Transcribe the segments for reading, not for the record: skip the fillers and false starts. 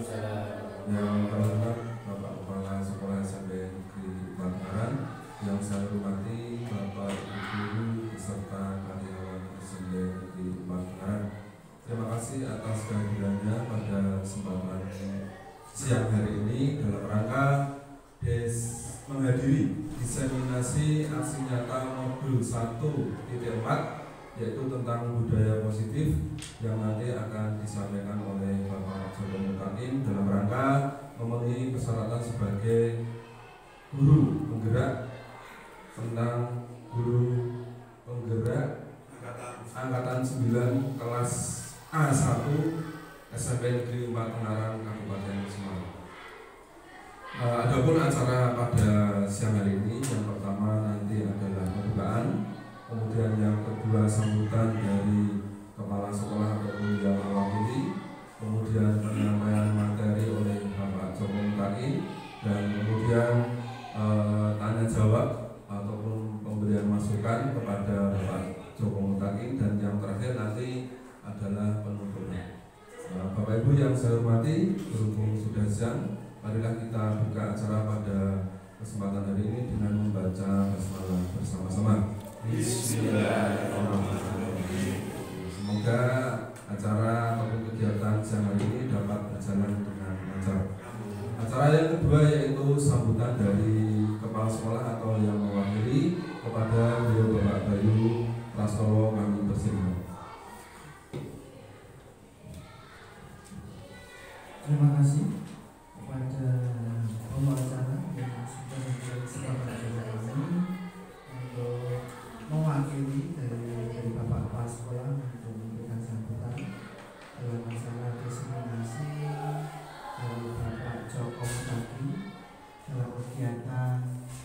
Yang terhormat Bapak Kepala Sekolah SMP Negeri Bangkaran, yang saya hormati Bapak Ibu Guru beserta karyawan SMP Negeri Bangkaran. Terima kasih atas kehadirannya pada kesempatan siang hari ini dalam rangka menghadiri diseminasi aksi nyata modul 1.4, yaitu tentang budaya positif yang nanti akan disampaikan oleh Bapak Joko Mutakin dalam rangka memenuhi persyaratan sebagai guru penggerak tentang guru penggerak angkatan 9 kelas A1 SMP Negeri 4 Ungaran Kabupaten Semarang. Adapun acara pada siang hari ini, yang pertama nanti adalah pembukaan, kemudian yang kedua sambutan dari kepala sekolah ataupun yang mewakili, kemudian penyampaian materi oleh Bapak Joko Mutakin, dan kemudian tanya jawab ataupun pemberian masukan kepada Bapak Joko Mutakin, dan yang terakhir nanti adalah penutupan. Bapak Ibu yang saya hormati, berhubung sudah siang, marilah kita buka acara pada kesempatan hari ini dengan membaca basmalah bersama-sama. Bismillahirrahmanirrahim. Semoga acara ataupun kegiatan siang hari ini dapat berjalan dengan lancar. Acara yang kedua yaitu sambutan dari kepala sekolah atau yang mewakili kepada beliau Bapak Bayu Prastowo, kami persilakan. Terima kasih kepada pembicara yang sudah memberikan kesempatan ini untuk mewakili dari Bapak Kepala Sekolah untuk memberikan sambutan dalam masalah diseminasi dari Bapak Joko Mutakin dalam kegiatan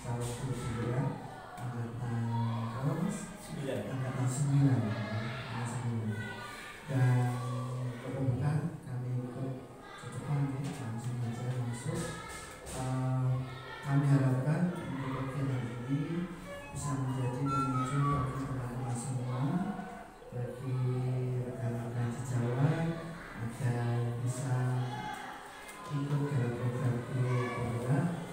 calon guru penggerak angkatan 9. Dan kebetulan kami ikut langsung saja masuk. Kami harapkan untuk kegiatan ini bisa menjadi pemicu bagi teman-teman semua, bagi rekan-rekan sejawat, agar bisa ikut dalam program guru penggerak,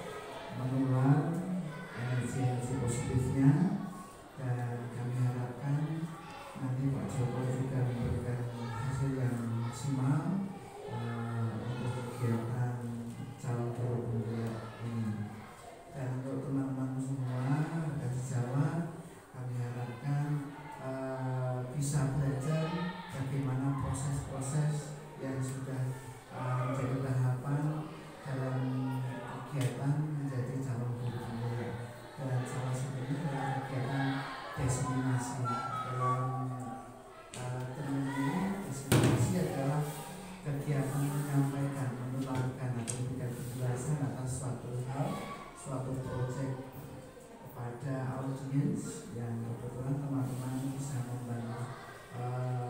menular energi positifnya, dan kami harapkan nanti Pak Joko juga memberikan hasil yang maksimal untuk kegiatan calon guru penggerak ini. Dan untuk teman-teman semua dan sejawat, kami harapkan bisa belajar bagaimana proses-proses yang sudah menjadi tahapan dalam kegiatan menjadi calon guru penggerak. Dan salah satunya adalah kegiatan diseminasi. Dalam term ini, diseminasi adalah kegiatan menyampaikan, menularkan atau memberikan penjelasan atas suatu hal, suatu proyek kepada audiens yang kebetulan teman-teman bisa membantu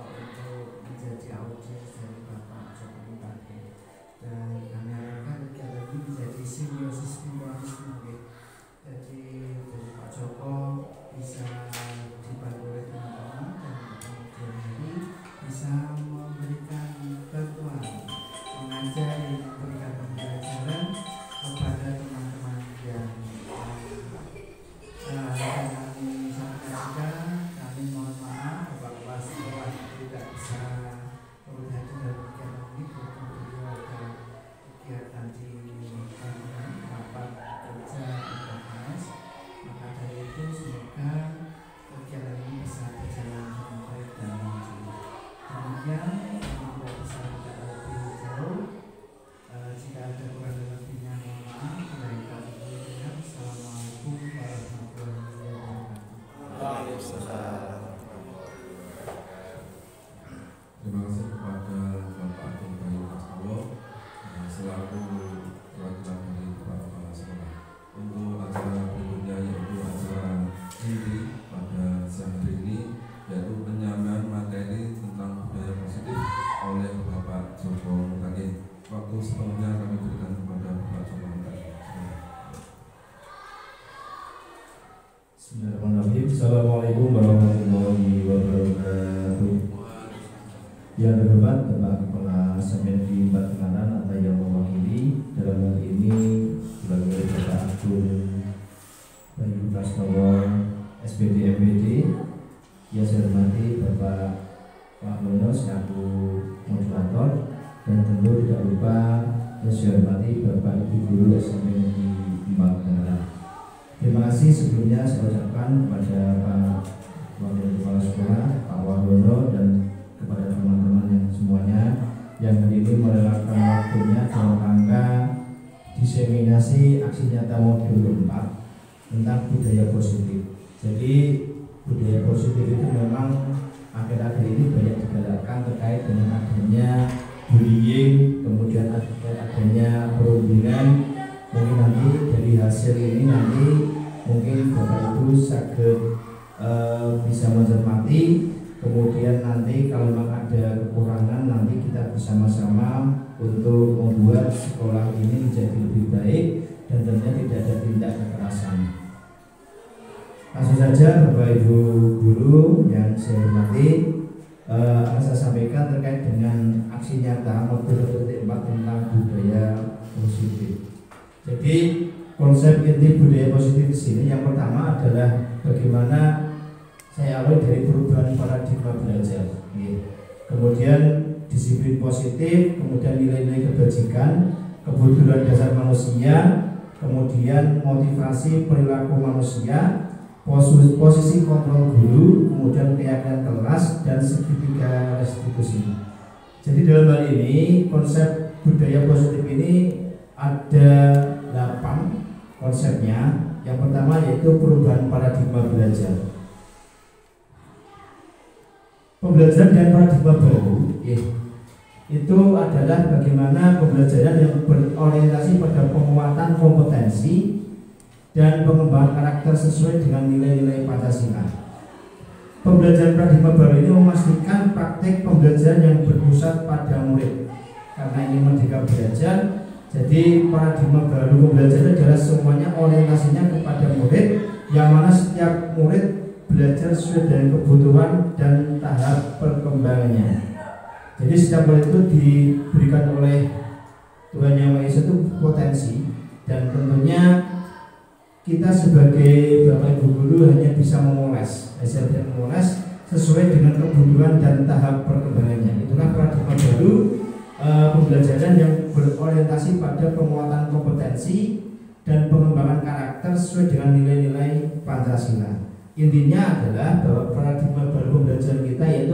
untuk menjadi audiens dari Bapak Joko Mutakin. Dan kami harapkan kegiatan ini menjadi simbiosis mungkin. Jadi dari Pak Joko bisa dibantu oleh teman-teman, dan kemudian hari bisa memberikan bantuan, mengajari, memberikan pembelajaran kepada teman-teman yang kami sampaikan. Kami mohon maaf bahwa sekolah tidak bisa turut hadir dalam kegiatan ini, berhubung beliau ada kegiatan di rapat kerja UKS. Maka dari itu semoga kegiatan ini bisa berjalan dengan baik dan lancar. Demikian, kami tidak bisa tidak lebih jauh. Jika ada kurang lebihnya mohon maaf. Assalamualaikum warahmatullahi wabarakatuh. Waalaikumsalam. Terima kasih kepada Bapak Bayu Prastowo selaku perwakilan dari Bapak Kepala Sekolah. Untuk acara berikutnya yaitu acara inti pada siang hari ini, yaitu penyampaian materi tentang budaya positif oleh Bapak Joko Mutakin. Waktu sepenuhnya kami berikan kepada Bapak Joko Mutakin. Bismillahirrahmanirrahim. Assalamualaikum warahmatullahi wabarakatuh. Yang terhormat Bapak Kepala SMNI Batangaran atau yang mewakili dalam hal ini sebagai Bapak Agung Bayu Prastowo SPD MPD, yang saya hormati Bapak Wahyono selaku moderator, dan tentu tidak lupa yang saya hormati Bapak Ibu Guru SMNI Batangaran. Terima kasih sebelumnya saya ucapkan kepada Pak Wakil Kepala Sekolah Pak Wahyono dan kepada teman-teman yang semuanya yang hari ini merelakan waktunya dalam rangka diseminasi aksi nyata modul 4 tentang budaya positif. Jadi budaya positif itu memang akhir-akhir ini banyak digalakkan terkait dengan adanya bullying, kemudian adanya perundingan. Mungkin nanti dari hasil ini nanti mungkin Bapak Ibu sakit bisa mencermati. Kemudian nanti kalau memang ada kekurangan, nanti kita bersama-sama untuk membuat sekolah ini menjadi lebih baik dan tentunya tidak ada tindak kekerasan. Langsung saja Bapak Ibu Guru yang saya hormati, akan saya sampaikan terkait dengan aksi nyata modul 4 tentang budaya positif. Jadi konsep inti budaya positif di sini yang pertama adalah bagaimana saya awali dari perubahan paradigma belajar, kemudian disiplin positif, kemudian nilai-nilai kebajikan, kebutuhan dasar manusia, kemudian motivasi perilaku manusia, posisi kontrol guru, kemudian keyakinan kelas, dan segitiga restitusi. Jadi dalam hal ini konsep budaya positif ini ada 8 konsepnya. Yang pertama yaitu perubahan paradigma belajar. Pembelajaran dan paradigma baru itu adalah bagaimana pembelajaran yang berorientasi pada penguatan kompetensi dan pengembangan karakter sesuai dengan nilai-nilai Pancasila. Pembelajaran paradigma baru ini memastikan praktek pembelajaran yang berpusat pada murid. Karena ini merdeka belajar, jadi paradigma baru pembelajaran adalah semuanya orientasinya kepada murid, yang mana setiap murid belajar sesuai dengan kebutuhan dan tahap perkembangannya. Jadi setiap murid itu diberikan oleh Tuhan Yang Maha Esa itu potensi, dan tentunya kita sebagai Bapak Ibu Guru hanya bisa memoles, sesuai dengan kebutuhan dan tahap perkembangannya. Itulah paradigma baru pembelajaran yang berorientasi pada penguatan kompetensi dan pengembangan karakter sesuai dengan nilai-nilai Pancasila. Intinya adalah bahwa paradigma baru pembelajaran kita yaitu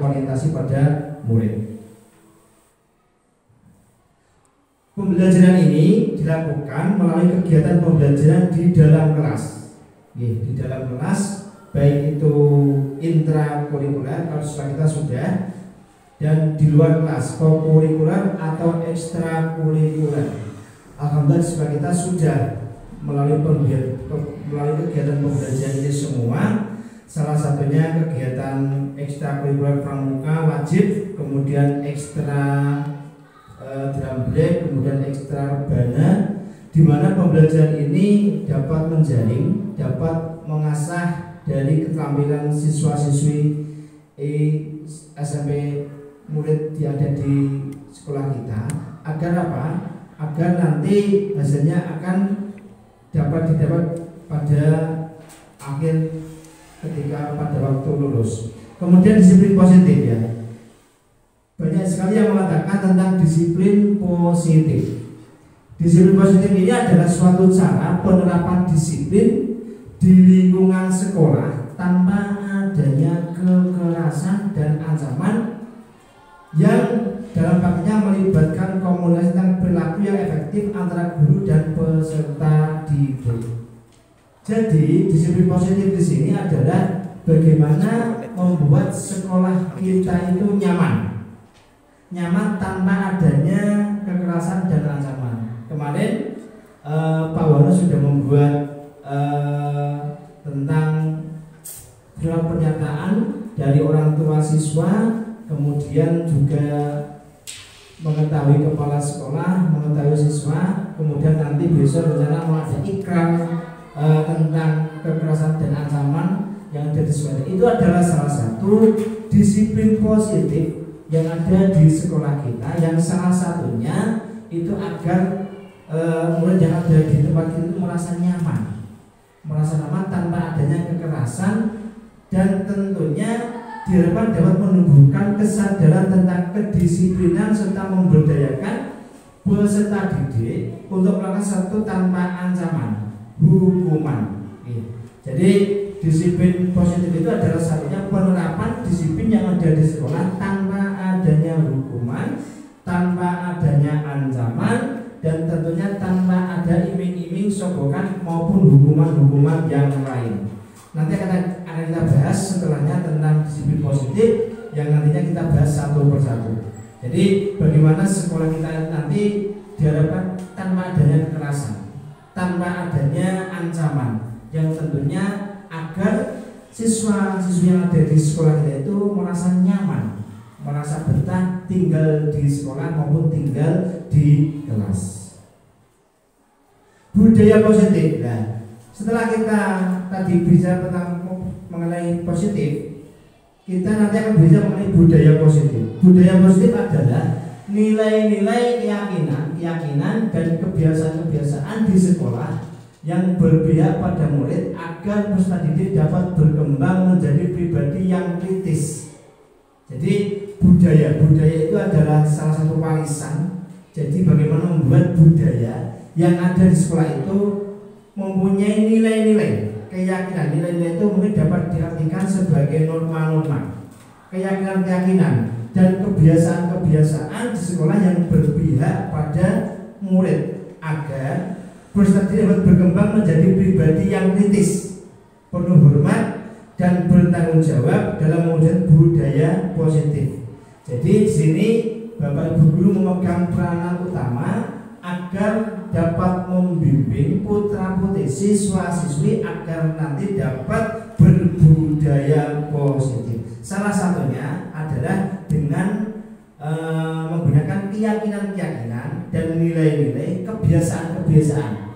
orientasi pada murid. Pembelajaran ini dilakukan melalui kegiatan pembelajaran di dalam kelas. Di dalam kelas, baik itu intrakurikuler kalau kita sudah, dan di luar kelas, kokurikuler atau ekstrakurikuler. Alhamdulillah kita sudah melalui kegiatan pembelajaran ini semua. Salah satunya kegiatan ekstrakurikuler pramuka wajib, kemudian ekstra drum break, kemudian ekstra rebana, di mana pembelajaran ini dapat menjaring, dapat mengasah dari keterampilan siswa-siswi SMP murid yang ada di sekolah kita, agar apa? Agar nanti hasilnya akan dapat didapat pada akhir ketika pada waktu lulus. Kemudian disiplin positif ya. Banyak sekali yang mengatakan tentang disiplin positif. Disiplin positif ini adalah suatu cara penerapan disiplin di lingkungan sekolah tanpa adanya kekerasan dan ancaman, yang dalam praktiknya melibatkan komunikasi tentang perilaku yang efektif antara guru dan peserta didik. Jadi disiplin positif di sini adalah bagaimana membuat sekolah kita itu nyaman tanpa adanya kekerasan dan ancaman. Kemarin Pak Wono sudah membuat tentang surat pernyataan dari orang tua siswa, kemudian juga mengetahui kepala sekolah, mengetahui siswa, kemudian nanti besok rencana mau ada ikrar tentang kekerasan dan ancaman yang ada di sekolah. Itu adalah salah satu disiplin positif yang ada di sekolah kita, yang salah satunya itu agar murid yang ada di tempat kita itu merasa nyaman tanpa adanya kekerasan, dan tentunya diharapkan dapat menumbuhkan kesadaran tentang kedisiplinan serta memberdayakan peserta didik untuk melakukan sesuatu tanpa ancaman hukuman. Jadi disiplin positif itu adalah satunya penerapan disiplin yang ada di sekolah tanpa adanya hukuman, tanpa adanya ancaman, dan tentunya tanpa ada iming-iming, sogokan maupun hukuman-hukuman yang lain. Nanti akan kita bahas setelahnya tentang disiplin positif, yang nantinya kita bahas satu persatu. Jadi bagaimana sekolah kita nanti diharapkan tanpa adanya kekerasan, tanpa adanya ancaman, yang tentunya agar siswa-siswi yang ada di sekolah kita itu merasa nyaman, merasa betah tinggal di sekolah maupun tinggal di kelas. Budaya positif. Nah, setelah kita tadi bicara tentang mengenai positif, kita nanti akan bicara mengenai budaya positif. Budaya positif adalah nilai-nilai keyakinan dan kebiasaan-kebiasaan di sekolah yang berpihak pada murid agar peserta didik dapat berkembang menjadi pribadi yang kritis. Jadi budaya itu adalah salah satu warisan. Jadi bagaimana membuat budaya yang ada di sekolah itu mempunyai nilai-nilai keyakinan. Nilai-nilai itu mungkin dapat diartikan sebagai norma-norma, keyakinan-keyakinan, dan kebiasaan-kebiasaan di sekolah yang berpihak pada murid agar peserta didik dapat berkembang menjadi pribadi yang kritis, penuh hormat, dan bertanggung jawab dalam mewujudkan budaya positif. Jadi di sini Bapak Ibu guru memegang peranan utama agar dapat membimbing putra-putri siswa-siswi agar nanti dapat berbudaya positif. Salah satunya adalah dengan menggunakan keyakinan-keyakinan dan nilai-nilai kebiasaan-kebiasaan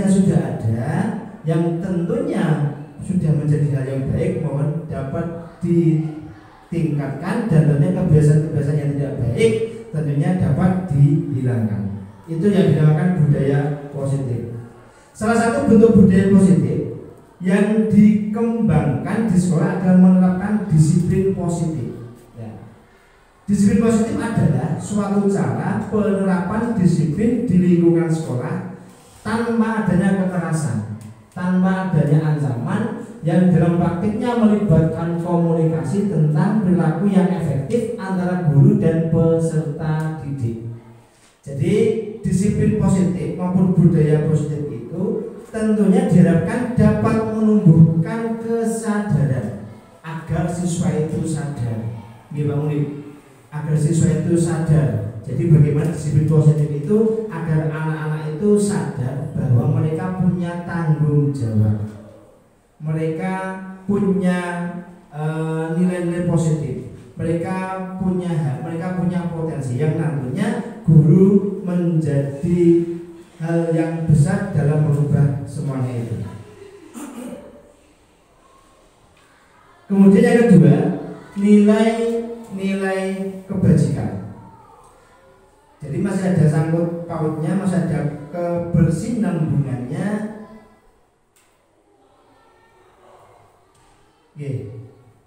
yang sudah ada, yang tentunya sudah menjadi hal yang baik, mohon dapat ditingkatkan, dan tentunya kebiasaan-kebiasaan yang tidak baik tentunya dapat dihilangkan. Itu yang dinamakan budaya positif. Salah satu bentuk budaya positif yang dikembangkan di sekolah adalah menerapkan disiplin positif. Disiplin positif adalah suatu cara penerapan disiplin di lingkungan sekolah tanpa adanya kekerasan, tanpa adanya ancaman, yang dalam praktiknya melibatkan komunikasi tentang perilaku yang efektif antara guru dan peserta didik. Jadi disiplin positif maupun budaya positif itu tentunya diharapkan dapat menumbuhkan kesadaran agar siswa itu sadar. Agar siswa itu sadar. Jadi bagaimana disiplin positif itu agar anak-anak itu sadar bahwa mereka punya tanggung jawab, mereka punya nilai-nilai positif, mereka punya hak, mereka punya potensi yang nantinya guru menjadi hal yang besar dalam merubah semuanya itu. Kemudian yang kedua, nilai kebajikan. Jadi masih ada sangkut pautnya, masih ada kebersinambungannya.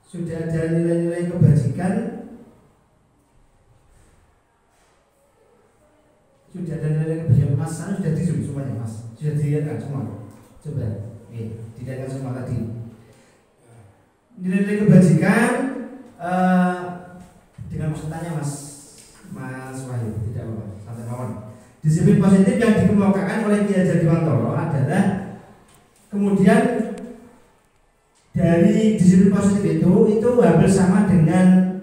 Sudah ada nilai-nilai kebajikan, sudah ada nilai kebajikan. Mas, sudah di zoom semuanya, Mas. Sudah dilihatkan semua. Coba, dilihatkan semua tadi. Nilai-nilai kebajikan dengan pesertanya Mas Wahyu, tidak apa-apa, santai mawon. Disiplin positif yang dikemukakan oleh Kiai Haji Dewantoro adalah, kemudian dari disiplin positif itu hampir sama dengan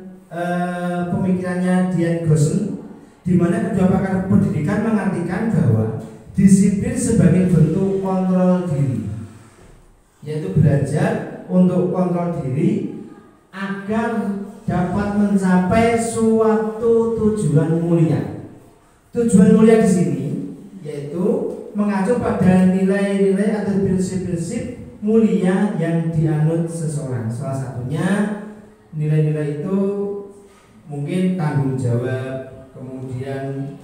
pemikirannya Dian Gosen, di mana kedua pakar pendidikan mengartikan bahwa disiplin sebagai bentuk kontrol diri, yaitu belajar untuk kontrol diri agar dapat mencapai suatu tujuan mulia. Tujuan mulia di sini yaitu mengacu pada nilai-nilai atau prinsip-prinsip mulia yang dianut seseorang. Salah satunya nilai-nilai itu jawab, kemudian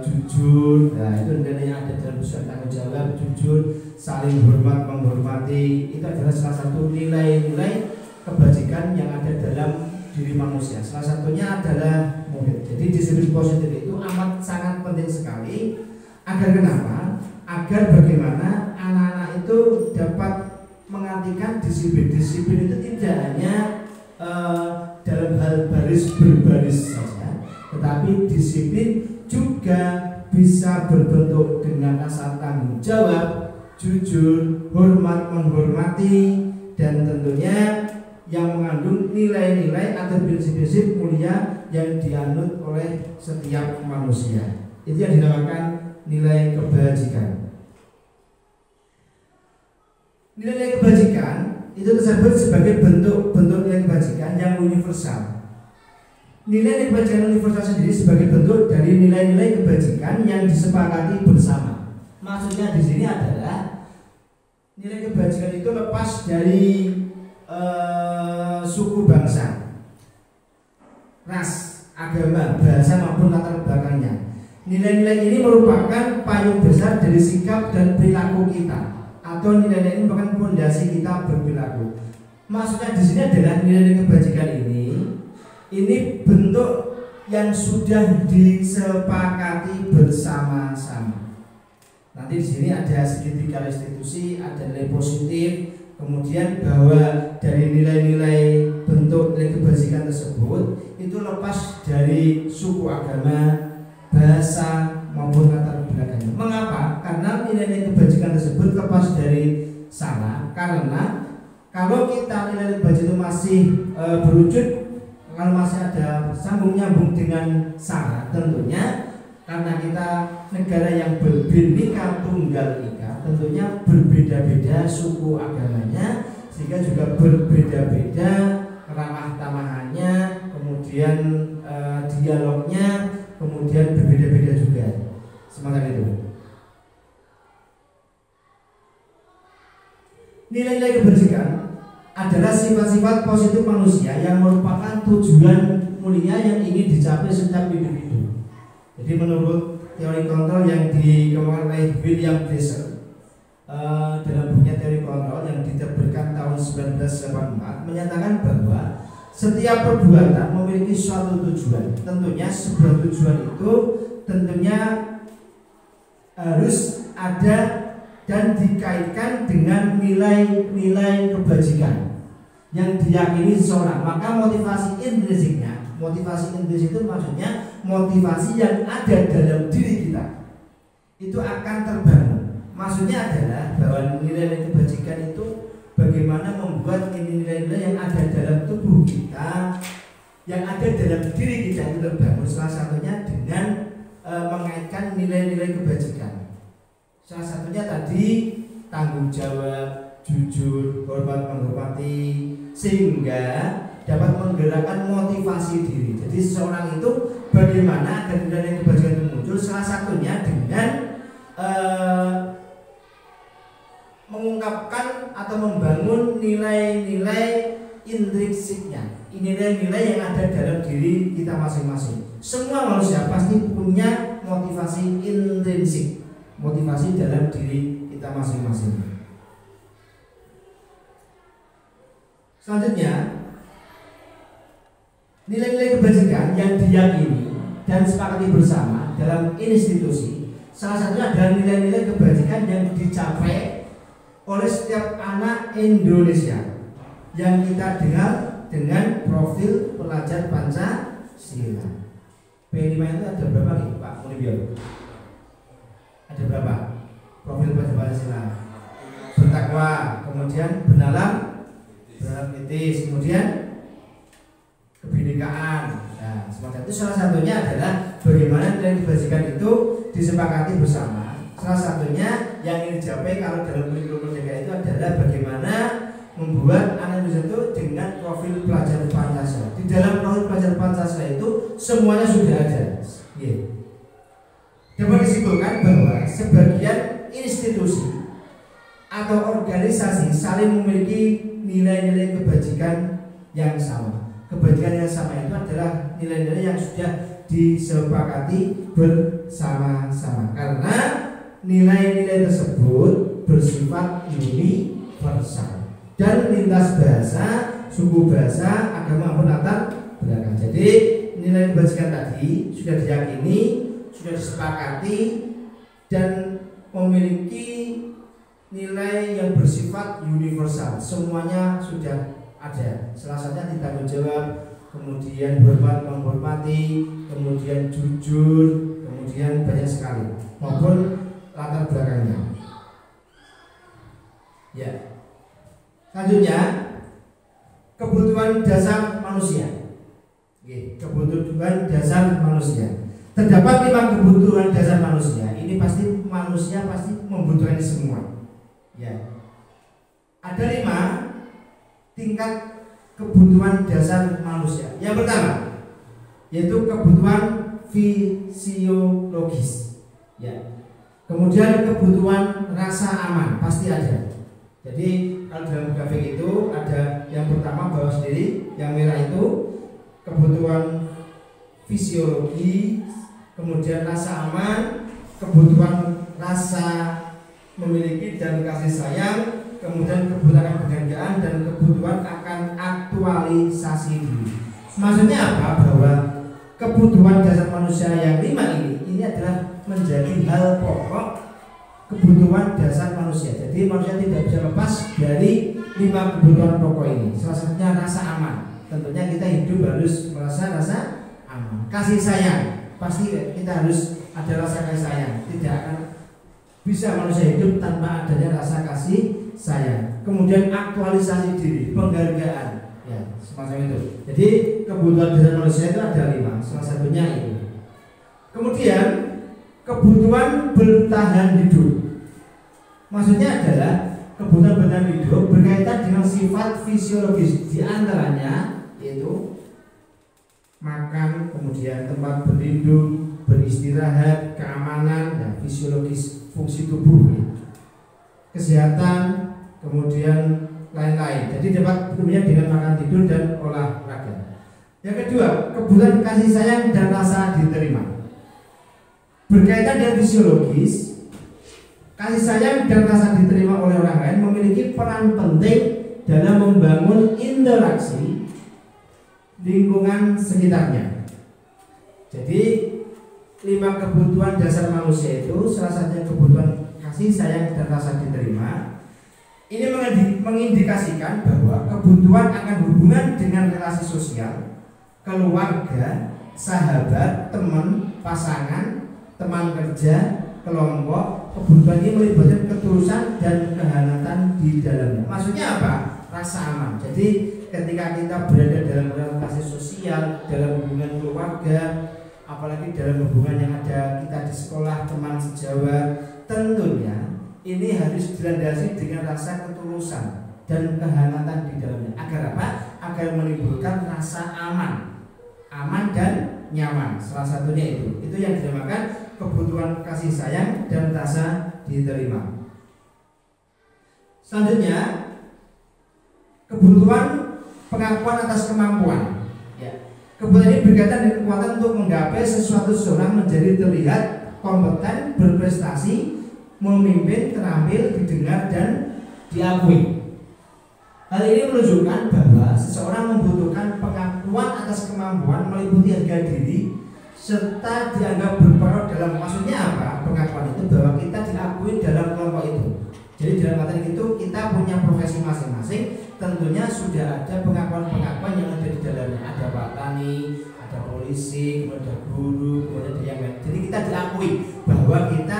jujur. Nah, itu nilai yang ada dalam bersikap tanggung jawab, jujur, saling hormat, menghormati. Itu adalah salah satu nilai-nilai kebajikan yang ada dalam diri manusia. Salah satunya adalah murid. Jadi disiplin positif itu amat sangat penting sekali. Agar kenapa? Agar bagaimana anak-anak itu dapat mengartikan disiplin. Disiplin itu tidak hanya dalam hal baris berbaris saja, tetapi disiplin juga bisa berbentuk dengan rasa tanggung jawab, jujur, hormat, menghormati, dan tentunya yang mengandung nilai-nilai atau prinsip-prinsip mulia yang dianut oleh setiap manusia. Itu yang dinamakan nilai kebajikan. Nilai kebajikan itu tersebut sebagai bentuk-bentuk nilai kebajikan yang universal. Nilai kebajikan universal sendiri sebagai bentuk dari nilai-nilai kebajikan yang disepakati bersama. Maksudnya di sini adalah nilai kebajikan itu lepas dari suku bangsa, ras, agama, bahasa maupun latar belakangnya. Nilai-nilai ini merupakan payung besar dari sikap dan perilaku kita, atau nilai-nilai ini merupakan fondasi kita berperilaku. Maksudnya di sini adalah nilai-nilai kebajikan ini bentuk yang sudah disepakati bersama-sama. Nanti di sini ada segitiga restitusi, ada nilai positif, kemudian bahwa dari nilai-nilai bentuk nilai kebajikan tersebut itu lepas dari suku, agama, bahasa maupun latar belakangnya. Mengapa? Karena nilai-nilai kebajikan tersebut lepas dari sana. Karena kalau kita nilai kebajikan itu masih berwujud, kalau masih ada sambung nyambung dengan sana, tentunya karena kita negara yang berbhinneka tunggal ika, tentunya berbeda-beda suku agamanya, sehingga juga berbeda-beda ramah tamahannya, kemudian dialognya, kemudian berbeda-beda juga. Semacam itu. Nilai-nilai kebajikan adalah sifat-sifat positif manusia yang merupakan tujuan mulia yang ingin dicapai setiap individu. Jadi menurut teori kontrol yang dikemukakan oleh William Fraser dalam bukunya teori kontrol yang diterbitkan tahun 1984 menyatakan bahwa setiap perbuatan memiliki suatu tujuan. Tentunya sebuah tujuan itu tentunya harus ada dan dikaitkan dengan nilai-nilai kebajikan yang diyakini seseorang. Maka motivasi intrinsiknya, motivasi intrinsik itu maksudnya motivasi yang ada dalam diri kita itu akan terbangun. Maksudnya adalah bahwa nilai-nilai kebajikan itu bagaimana membuat nilai-nilai yang ada dalam tubuh kita, yang ada dalam diri kita itu terbangun. Salah satunya dengan mengaitkan nilai-nilai kebajikan. Salah satunya tadi tanggung jawab, jujur, hormat, menghormati, sehingga dapat menggerakkan motivasi diri. Jadi seseorang itu bagaimana agar nilai kebajikan itu muncul? Salah satunya dengan mengungkapkan atau membangun nilai-nilai intrinsiknya, nilai-nilai yang ada dalam diri kita masing-masing. Semua manusia pasti punya motivasi intrinsik, motivasi dalam diri kita masing-masing. Selanjutnya, nilai-nilai kebajikan yang diyakini dan sepakati bersama dalam institusi, salah satunya adalah nilai-nilai kebajikan yang dicapai oleh setiap anak Indonesia yang kita dengar dengan profil pelajar Pancasila. P5 itu ada berapa nih Pak Mulibio? Ada berapa? Profil pelajar Pancasila. Bertakwa, kemudian benalam etis, kemudian kebinekaan. Nah, semacam itu salah satunya adalah bagaimana nilai kebajikan itu disepakati bersama. Salah satunya yang ingin dicapai kalau dalam kurikulum merdeka itu adalah bagaimana membuat anak Indonesia itu dengan profil pelajar Pancasila. Di dalam profil pelajar Pancasila itu semuanya sudah ada. Dapat disimpulkan bahwa sebagian institusi atau organisasi saling memiliki nilai-nilai kebajikan yang sama. Kebajikan yang sama itu adalah nilai-nilai yang sudah disepakati bersama-sama, karena nilai-nilai tersebut bersifat universal dan lintas bahasa, suku bahasa, agama maupun latar belakang. Jadi nilai kebajikan tadi sudah diyakini, sudah disepakati dan memiliki nilai yang bersifat universal. Semuanya sudah ada. Salah satunya tanggung jawab, kemudian hormat menghormati, kemudian jujur, kemudian banyak sekali, maupun latar belakangnya. Ya. Selanjutnya, kebutuhan dasar manusia. Kebutuhan dasar manusia. Terdapat 5 kebutuhan dasar manusia. Ini pasti manusia pasti membutuhkan semua. Ya. Ada 5 tingkat kebutuhan dasar manusia. Yang pertama, yaitu kebutuhan fisiologis. Ya. Kemudian kebutuhan rasa aman pasti ada. Jadi kalau dalam grafik itu ada yang pertama bawah sendiri, yang merah itu kebutuhan fisiologi, kemudian rasa aman, kebutuhan rasa memiliki dan kasih sayang, kemudian kebutuhan penghargaan dan kebutuhan akan aktualisasi diri. Maksudnya apa? Bahwa kebutuhan dasar manusia yang 5 ini adalah menjadi hal pokok kebutuhan dasar manusia. Jadi manusia tidak bisa lepas dari 5 kebutuhan pokok ini. Salah satunya rasa aman. Tentunya kita hidup harus merasa rasa aman. Kasih sayang, pasti kita harus ada rasa kasih sayang. Tidak akan bisa manusia hidup tanpa adanya rasa kasih sayang. Kemudian aktualisasi diri, penghargaan, ya semacam itu. Jadi kebutuhan dasar manusia itu ada 5. Salah satunya itu. Kemudian kebutuhan bertahan hidup. Maksudnya adalah kebutuhan bertahan hidup berkaitan dengan sifat fisiologis, di antaranya yaitu makan, kemudian tempat berlindung, beristirahat, keamanan, dan fisiologis fungsi tubuh, kesehatan, kemudian lain-lain. Jadi dapat kemudian dengan makan, tidur, dan olahraga. Yang kedua, kebutuhan kasih sayang dan rasa diterima. Berkaitan dengan fisiologis, kasih sayang dan rasa diterima oleh orang lain memiliki peran penting dalam membangun interaksi lingkungan sekitarnya. Jadi 5 kebutuhan dasar manusia itu salah satunya kebutuhan kasih sayang dan rasa diterima. Ini mengindikasikan bahwa kebutuhan akan hubungan dengan relasi sosial, keluarga, sahabat, teman, pasangan, teman kerja, kelompok. Kebutuhan ini melibatkan ketulusan dan kehangatan di dalamnya. Maksudnya apa? Rasa aman. Jadi ketika kita berada dalam relasi sosial, dalam hubungan keluarga, apalagi dalam hubungan yang ada kita di sekolah, teman sejawat, tentunya ini harus dilandasi dengan rasa ketulusan dan kehangatan di dalamnya. Agar apa? Agar menimbulkan rasa aman, aman dan nyaman. Salah satunya itu yang dinamakan kebutuhan kasih sayang dan rasa diterima. Selanjutnya, kebutuhan pengakuan atas kemampuan. Ya. Kebutuhan ini berkaitan dengan kekuatan untuk menggapai sesuatu seseorang menjadi terlihat kompeten, berprestasi, memimpin, terampil, didengar dan diakui. Hal ini menunjukkan bahwa seseorang membutuhkan pengakuan atas kemampuan meliputi harga diri serta dianggap berperan dalam, maksudnya apa? Pengakuan itu bahwa kita diakui dalam kelompok itu. Jadi dalam materi itu kita punya profesi masing-masing. Tentunya sudah ada pengakuan-pengakuan yang ada di dalamnya. Ada Pak Tani, ada polisi, kemudian ada guru, kemudian ada yang lain. Jadi kita diakui bahwa kita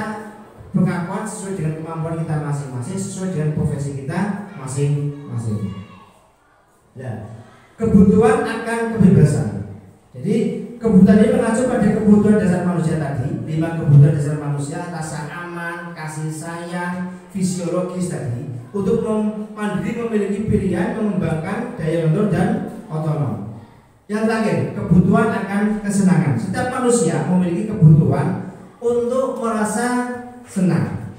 pengakuan sesuai dengan kemampuan kita masing-masing, sesuai dengan profesi kita masing-masing. Ya, kebutuhan akan kebebasan. Jadi kebutuhan ini mengacu pada kebutuhan dasar manusia tadi. 5 kebutuhan dasar manusia, rasa aman, kasih sayang, fisiologis tadi, untuk mandiri, memiliki pilihan, mengembangkan daya lentur dan otonom. Yang terakhir, kebutuhan akan kesenangan. Setiap manusia memiliki kebutuhan untuk merasa senang,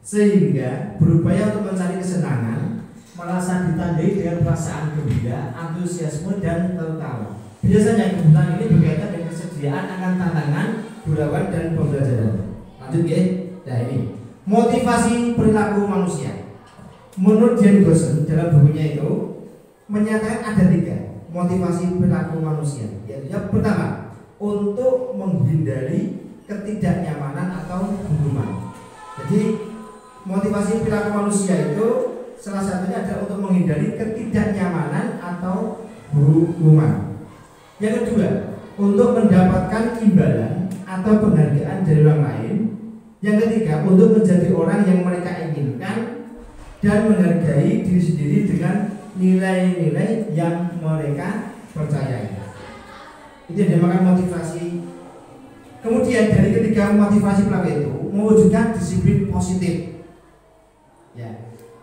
sehingga berupaya untuk mencari kesenangan, merasa ditandai dengan perasaan gembira, antusiasme dan tertawa. Biasanya kebutuhan ini berkaitan dengan ketersediaan akan tantangan gurauan dan pembelajaran. Lanjut ya. Nah ini motivasi perilaku manusia. Menurut Jan Gossen dalam bukunya itu menyatakan ada 3 motivasi perilaku manusia. Yang pertama, untuk menghindari ketidaknyamanan atau hukuman. Jadi motivasi perilaku manusia itu salah satunya adalah untuk menghindari ketidaknyamanan atau hukuman. Yang kedua, untuk mendapatkan imbalan atau penghargaan dari orang lain. Yang ketiga, untuk menjadi orang yang mereka inginkan dan menghargai diri sendiri dengan nilai-nilai yang mereka percayai. Itu yang dinamakan motivasi. Kemudian dari ketiga motivasi perilaku itu mewujudkan disiplin positif. Ya,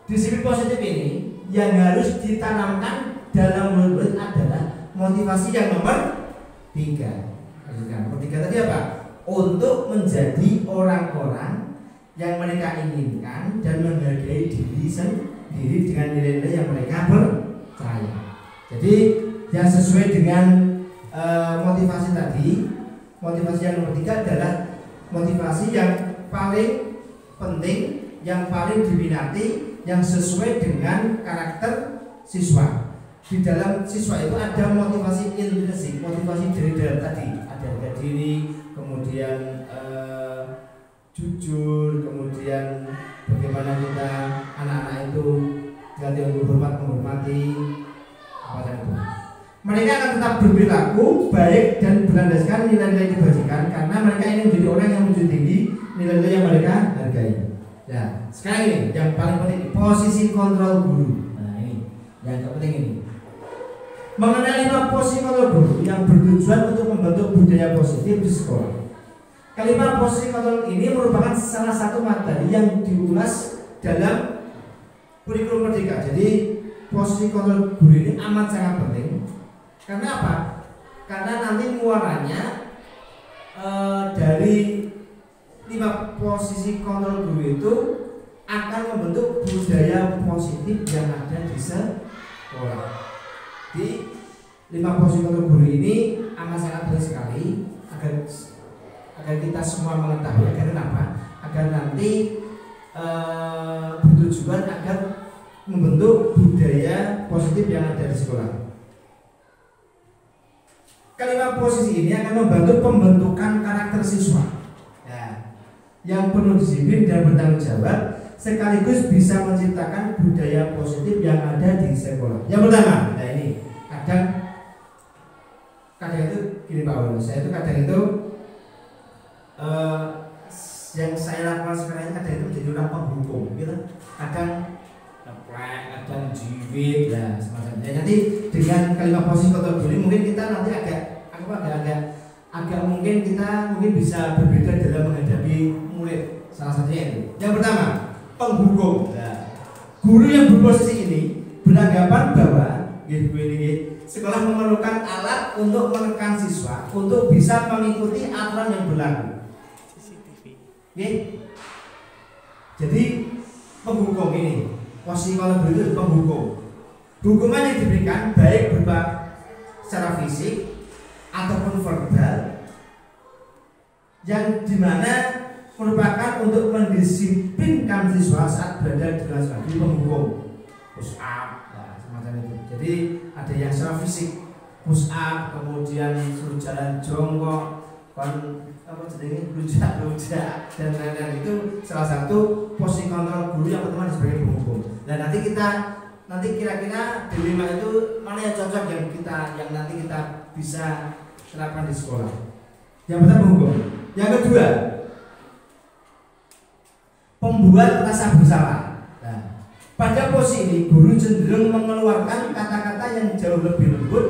disiplin positif ini yang harus ditanamkan dalam murid adalah motivasi yang nomor 3. Nomor 3 tadi apa? Untuk menjadi orang-orang yang mereka inginkan dan menghargai diri sendiri dengan nilai-nilai yang mereka percaya. Jadi yang sesuai dengan motivasi tadi, motivasi yang nomor 3 adalah motivasi yang paling penting, yang paling diminati, yang sesuai dengan karakter siswa. Di dalam siswa itu ada motivasi intrinsik, motivasi dari dalam tadi, ada harga diri, kemudian jujur, kemudian bagaimana kita anak-anak itu dengan menghormati apa itu. Mereka akan tetap berperilaku baik dan berlandaskan nilai-nilai kebajikan karena mereka ingin menjadi orang yang menjunjung tinggi nilai-nilai yang mereka hargai. Ya, sekarang ini yang paling penting, posisi kontrol guru. Nah ini yang penting ini. Mengenai 5 posisi kontrol guru yang bertujuan untuk membentuk budaya positif di sekolah. Kelima posisi kontrol ini merupakan salah satu materi yang diulas dalam kurikulum Merdeka. Jadi posisi kontrol guru ini amat sangat penting. Karena apa? Karena nanti muaranya dari 5 posisi kontrol guru itu akan membentuk budaya positif yang ada di sekolah. Di 5 posisi kontrol guru ini amat sangat penting sekali agar kita semua mengetahui. Agar kenapa? Agar nanti bertujuan agar membentuk budaya positif yang ada di sekolah. Kelima posisi ini akan membantu pembentukan karakter siswa ya, yang penuh disiplin dan bertanggung jawab, sekaligus bisa menciptakan budaya positif yang ada di sekolah. Yang pertama, nah ini kadang itu gini Pak Wali, saya itu kadang itu yang saya lakukan sekarang ini kadang itu menjadi orang penghukum, gitu. Kadang neplek, kadang jiwit, ya semacamnya. Nanti dengan kelima posisi kontrol guru mungkin kita nanti agak mungkin kita bisa berbeda dalam menghadapi murid. Salah satunya itu. Yang pertama, penghukum. Nah, guru yang berposisi ini beranggapan bahwa sekolah memerlukan alat untuk menekan siswa untuk bisa mengikuti aturan yang berlaku. Jadi penghukum ini, posisi kontrol guru itu penghukum. Hukuman yang diberikan baik berupa secara fisik ataupun verbal, yang dimana merupakan untuk mendisiplinkan siswa saat berada di kelas. Jadi penghukum push up, ya, semacam itu. Jadi ada yang secara fisik push up, kemudian suruh jalan jongkok, rujak dan lain-lain. Itu salah satu posisi kontrol guru yang pertama sebagai penghukum. Dan nanti kira-kira di 5 itu mana yang cocok yang nanti kita bisa terapkan di sekolah. Yang pertama penghukum. Yang kedua, pembuat rasa bersalah. Nah, pada posisi ini guru cenderung mengeluarkan kata-kata yang jauh lebih lembut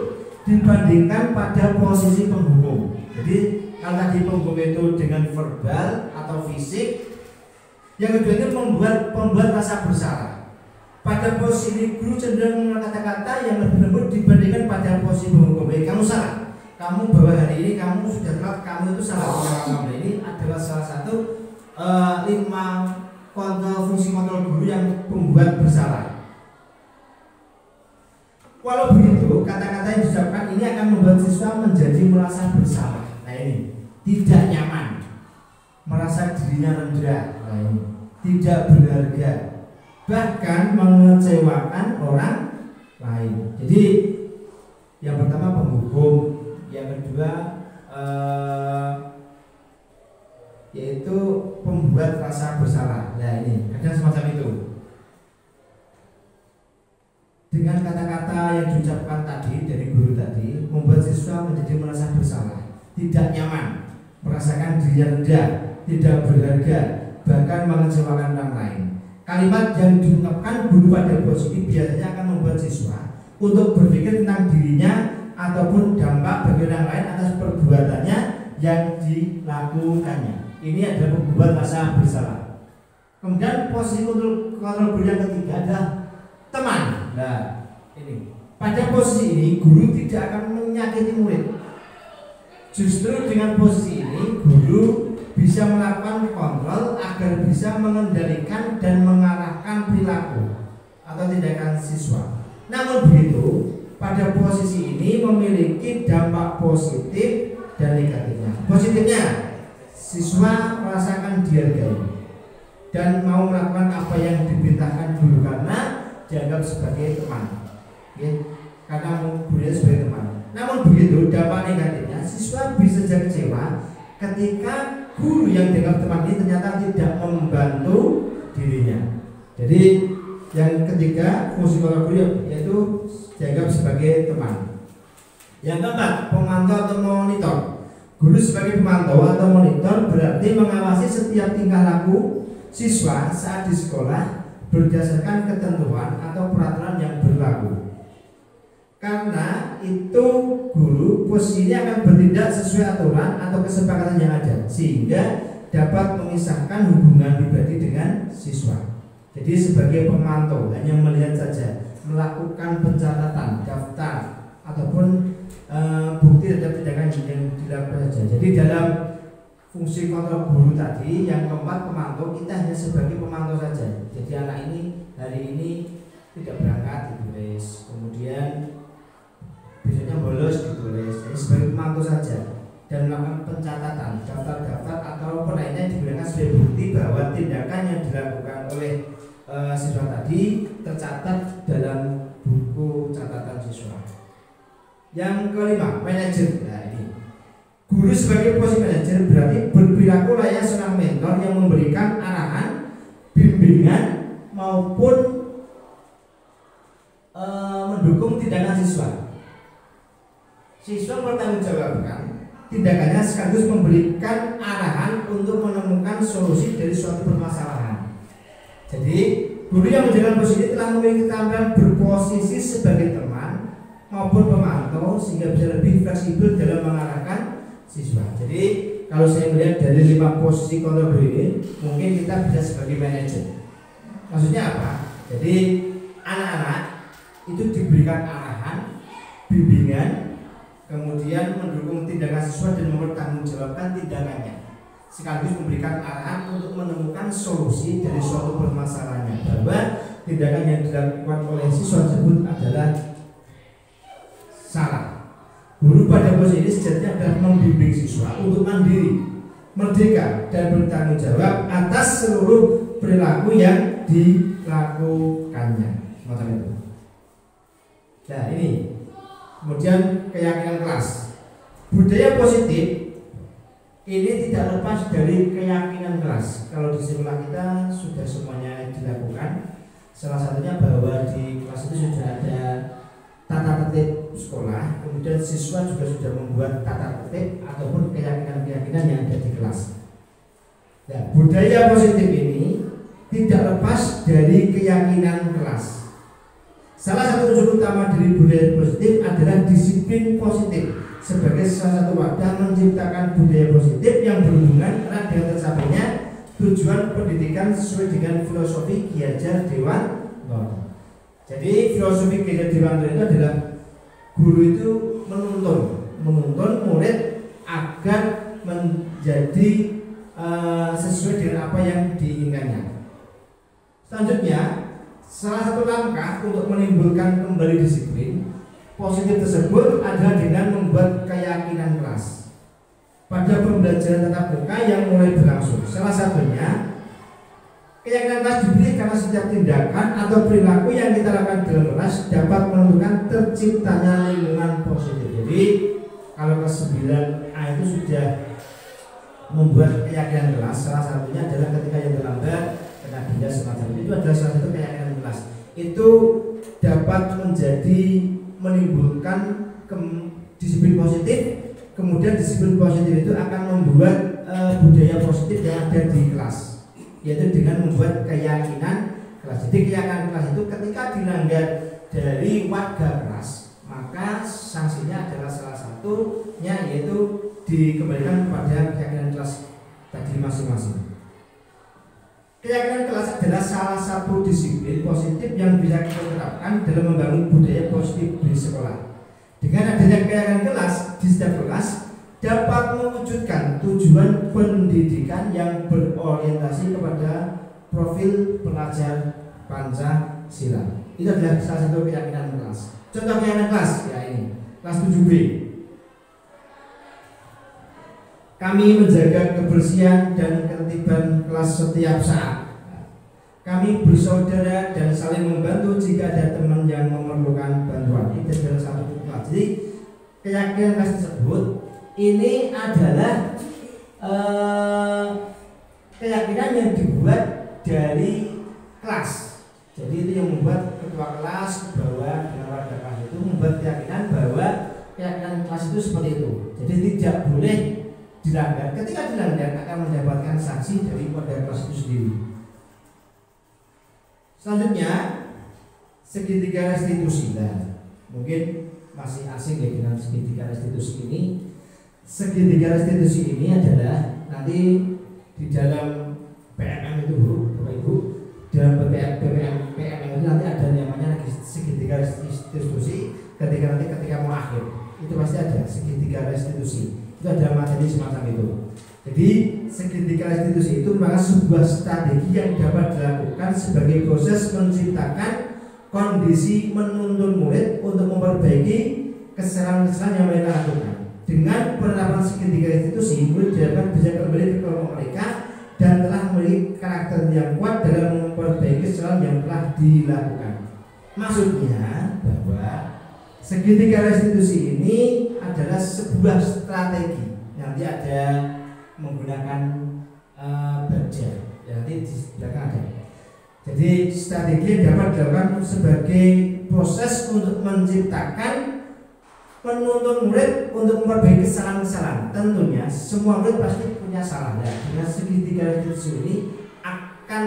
dibandingkan pada posisi penghukum. Jadi kalau tadi penghukum itu dengan verbal atau fisik, yang kedua ini pembuat rasa bersalah. Pada posisi ini guru cenderung menggunakan kata-kata yang lebih lembut dibandingkan pada posisi penghukum. Kamu salah, kamu bahwa hari ini kamu sudah telat, kamu itu salah. Ini adalah salah satu 5 fungsi kontrol guru yang pembuat bersalah. Walau begitu, kata-kata yang diucapkan ini akan membuat siswa menjadi merasa bersalah. Nah ini tidak nyaman, merasa dirinya rendah, nah ini tidak berharga, bahkan mengecewakan orang lain. Jadi yang pertama penghukum, yang kedua yaitu pembuat rasa bersalah. Nah ini ada semacam itu. Dengan kata-kata yang diucapkan tadi dari guru tadi membuat siswa menjadi merasa bersalah, tidak nyaman, merasakan dirinya rendah, tidak berharga, bahkan mengecewakan orang lain. Kalimat yang diungkapkan guru pada posisi biasanya akan membuat siswa untuk berpikir tentang dirinya ataupun dampak bagi orang lain atas perbuatannya yang dilakukannya. Ini adalah membuat rasa bersalah. Kemudian posisi kontrol guru yang ketiga adalah teman. Nah, ini pada posisi ini guru tidak akan menyakiti murid. Justru dengan posisi ini guru bisa melakukan kontrol agar bisa mengendalikan dan mengarahkan perilaku atau tindakan siswa. Namun begitu, pada posisi ini memiliki dampak positif dan negatifnya. Positifnya, siswa merasakan dihargai dan mau melakukan apa yang diperintahkan guru karena dianggap sebagai teman, ya, karena gurunya sebagai teman. Namun begitu, dampak negatifnya, siswa bisa jadi kecewa ketika guru yang dianggap teman ini ternyata tidak membantu dirinya. Jadi yang ketiga, fungsi kontrol guru yaitu dianggap sebagai teman. Yang keempat, pemantau atau monitor. Guru sebagai pemantau atau monitor berarti mengawasi setiap tingkah laku siswa saat di sekolah berdasarkan ketentuan atau peraturan yang berlaku. Karena itu guru posisinya akan bertindak sesuai aturan atau kesepakatan yang ada, sehingga dapat memisahkan hubungan pribadi dengan siswa. Jadi sebagai pemantau hanya melihat saja, melakukan pencatatan, daftar ataupun bukti terhadap tindakan yang dilakukan saja. Jadi dalam fungsi kontrol guru tadi yang keempat pemantau, kita hanya sebagai pemantau saja. Jadi anak ini hari ini tidak berangkat ditulis, kemudian besoknya bolos ditulis. Jadi sebagai pemantau saja dan melakukan pencatatan, daftar-daftar atau lainnya digunakan sebagai bukti bahwa tindakan yang dilakukan oleh siswa tadi tercatat dalam buku catatan siswa. Yang kelima, manajer. Nah ini, guru sebagai posisi manajer berarti berperilaku layaknya seorang mentor yang memberikan arahan, bimbingan maupun mendukung tindakan siswa. Siswa bertanggungjawabkan tindakannya sekaligus memberikan arahan untuk menemukan solusi dari suatu permasalahan. Jadi guru yang menjalankan posisi telah memiliki keterampilan berposisi sebagai teman maupun pemantau sehingga bisa lebih fleksibel dalam mengarahkan siswa. Jadi kalau saya melihat dari 5 posisi kontrol guru ini, mungkin kita bisa sebagai manajer. Maksudnya apa? Jadi anak-anak itu diberikan arahan, bimbingan, kemudian mendukung tindakan siswa dan mempertanggungjawabkan tindakannya, sekaligus memberikan arahan untuk menemukan solusi dari suatu permasalahannya, bahwa tindakan yang dilakukan oleh siswa tersebut adalah salah. Guru pada posisi ini sejatinya adalah membimbing siswa untuk mandiri, merdeka, dan bertanggung jawab atas seluruh perilaku yang dilakukannya. Semacam itu. Nah ini, kemudian keyakinan kelas. Budaya positif ini tidak lepas dari keyakinan kelas. Kalau di sekolah kita sudah semuanya dilakukan. Salah satunya bahwa di kelas itu sudah ada tata tertib sekolah, kemudian siswa juga sudah membuat tata tertib ataupun keyakinan-keyakinan yang ada di kelas. Nah, budaya positif ini tidak lepas dari keyakinan kelas. Salah satu unsur utama dari budaya positif adalah disiplin positif sebagai salah satu wadah menciptakan budaya positif yang berhubungan erat dengan tercapainya tujuan pendidikan sesuai dengan filosofi Ki Hajar Dewantara. Jadi filosofi Ki Hajar Dewantara itu adalah guru itu menuntun murid agar menjadi sesuai dengan apa yang diinginkannya. Selanjutnya, salah satu langkah untuk menimbulkan kembali disiplin positif tersebut adalah dengan membuat keyakinan kelas. pada pembelajaran tatap muka yang mulai berlangsung. Salah satunya, keyakinan kelas diberi karena setiap tindakan atau perilaku yang kita lakukan dalam kelas dapat menentukan terciptanya lingkungan positif. Jadi kalau kelas 9A itu sudah membuat keyakinan kelas, salah satunya adalah ketika yang terlambat kena denda semacam itu adalah salah satu keyakinan kelas. Itu dapat menimbulkan disiplin positif. Kemudian disiplin positif itu akan membuat budaya positif yang ada di kelas, yaitu dengan membuat keyakinan kelas. Jadi keyakinan kelas itu ketika dilanggar dari warga kelas, maka sanksinya adalah salah satunya yaitu dikembalikan kepada keyakinan kelas tadi masing-masing. Keyakinan kelas adalah salah satu disiplin positif yang bisa kita terapkan dalam membangun budaya positif di sekolah. Dengan adanya keyakinan kelas di setiap kelas dapat mewujudkan tujuan pendidikan yang berorientasi kepada profil pelajar Pancasila. Itu adalah salah satu keyakinan kelas. Contoh keyakinan kelas ya ini, kelas 7B. Kami menjaga kebersihan dan ketertiban kelas setiap saat. Kami bersaudara dan saling membantu jika ada teman yang memerlukan bantuan. Itu adalah satu kelas. Jadi keyakinan kelas tersebut ini adalah keyakinan yang dibuat dari kelas. Jadi itu yang membuat ketua kelas bahwa dengan warga kelas itu membuat keyakinan bahwa keyakinan kelas itu seperti itu. Jadi tidak boleh dilanggar. Ketika dilanggar akan mendapatkan sanksi dari warga kelas itu sendiri. Selanjutnya segitiga restitusi. Nah, mungkin masih asing ya dengan segitiga restitusi ini. Segitiga restitusi ini adalah nanti di dalam PMM itu Bapak Ibu, dalam PMM itu nanti ada namanya segitiga restitusi ketika mau akhir itu pasti ada segitiga restitusi. Itu ada materi semacam itu. Jadi segitiga restitusi itu merupakan sebuah strategi yang dapat dilakukan sebagai proses menciptakan kondisi menuntun murid untuk memperbaiki kesalahan-kesalahan yang mereka lakukan. Dengan penerapan segitiga restitusi, murid dapat bisa kembali ke kelompok mereka dan telah memiliki karakter yang kuat dalam memperbaiki kesalahan yang telah dilakukan. Maksudnya bahwa segitiga restitusi ini adalah sebuah strategi. Nanti ada menggunakan baja, nanti di belakang ada. Jadi strategi yang dapat dilakukan sebagai proses untuk menciptakan penuntun murid untuk memperbaiki kesalahan-kesalahan. Tentunya semua murid pasti punya salah. Ya, dengan segitiga restitusi ini akan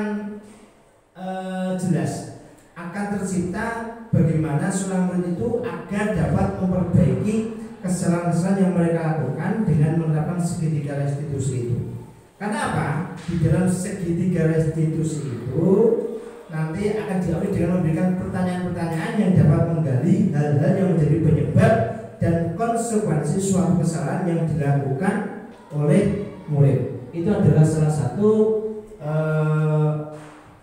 jelas, akan tercipta bagaimana seorang murid itu agar dapat memperbaiki kesalahan-kesalahan yang mereka lakukan dengan menerapkan segitiga restitusi itu. Karena apa? Di dalam segitiga restitusi itu nanti akan diawali dengan memberikan pertanyaan-pertanyaan yang dapat menggali hal-hal yang menjadi penyebab dan konsekuensi suatu kesalahan yang dilakukan oleh murid. Itu adalah salah satu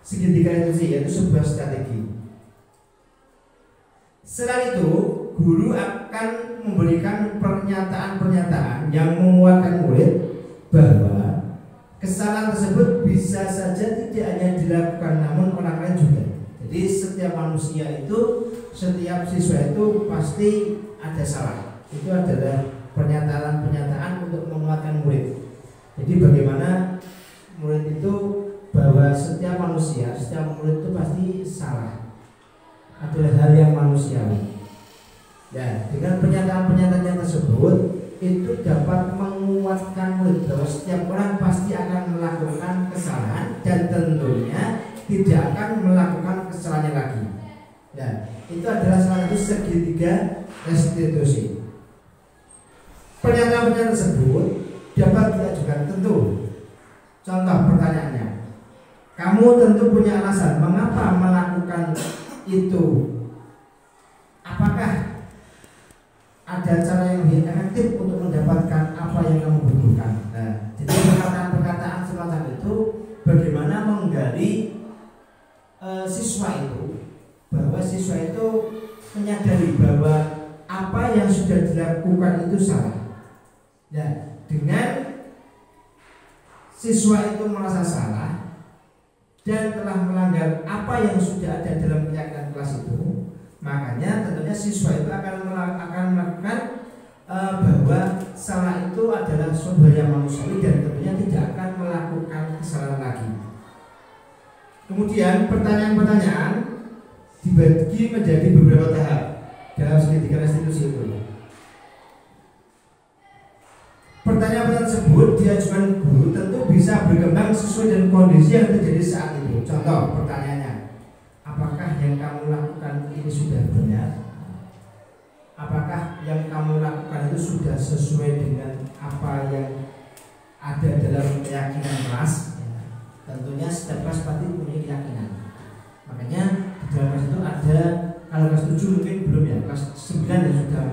segitiga restitusi, yaitu sebuah strategi. Selain itu, guru akan memberikan pernyataan-pernyataan yang menguatkan murid bahwa kesalahan tersebut bisa saja tidak hanya dilakukan namun orang lain juga. Jadi setiap manusia itu, setiap siswa itu pasti ada salah. Itu adalah pernyataan-pernyataan untuk menguatkan murid. Jadi bagaimana murid itu bahwa setiap manusia, setiap murid itu pasti salah. Adalah hal yang manusiawi. Ya, dengan pernyataan-pernyataan tersebut itu dapat menguatkan murid bahwa setiap orang pasti akan melakukan kesalahan dan tentunya tidak akan melakukan kesalahan lagi. Ya, itu adalah salah satu segitiga restitusi. Pernyataan-pernyataan tersebut dapat diajukan tentu. Contoh pertanyaannya, kamu tentu punya alasan mengapa melakukan itu. Apakah ada cara yang lebih efektif untuk mendapatkan apa yang kamu butuhkan? Nah, jadi perkataan-perkataan semacam itu bagaimana menggali siswa itu, bahwa siswa itu menyadari bahwa apa yang sudah dilakukan itu salah. Nah, dengan siswa itu merasa salah dan telah melanggar apa yang sudah ada dalam keyakinan kelas itu, makanya tentunya siswa itu akan melakukan bahwa salah itu adalah suatu hal yang manusiawi dan tentunya tidak akan melakukan kesalahan lagi. Kemudian pertanyaan-pertanyaan dibagi menjadi beberapa tahap dalam segitiga restitusi itu. Pertanyaan tersebut diajukan guru tentu bisa berkembang sesuai dengan kondisi yang terjadi saat itu. Contoh pertanyaannya, apakah yang kamu lakukan ini sudah benar? Apakah yang kamu lakukan itu sudah sesuai dengan apa yang ada dalam keyakinan kelas? Ya, tentunya setiap kelas pasti punya keyakinan. Makanya di dalam kelas itu ada, kalau kelas 7 mungkin belum ya, kelas 9 yang sudah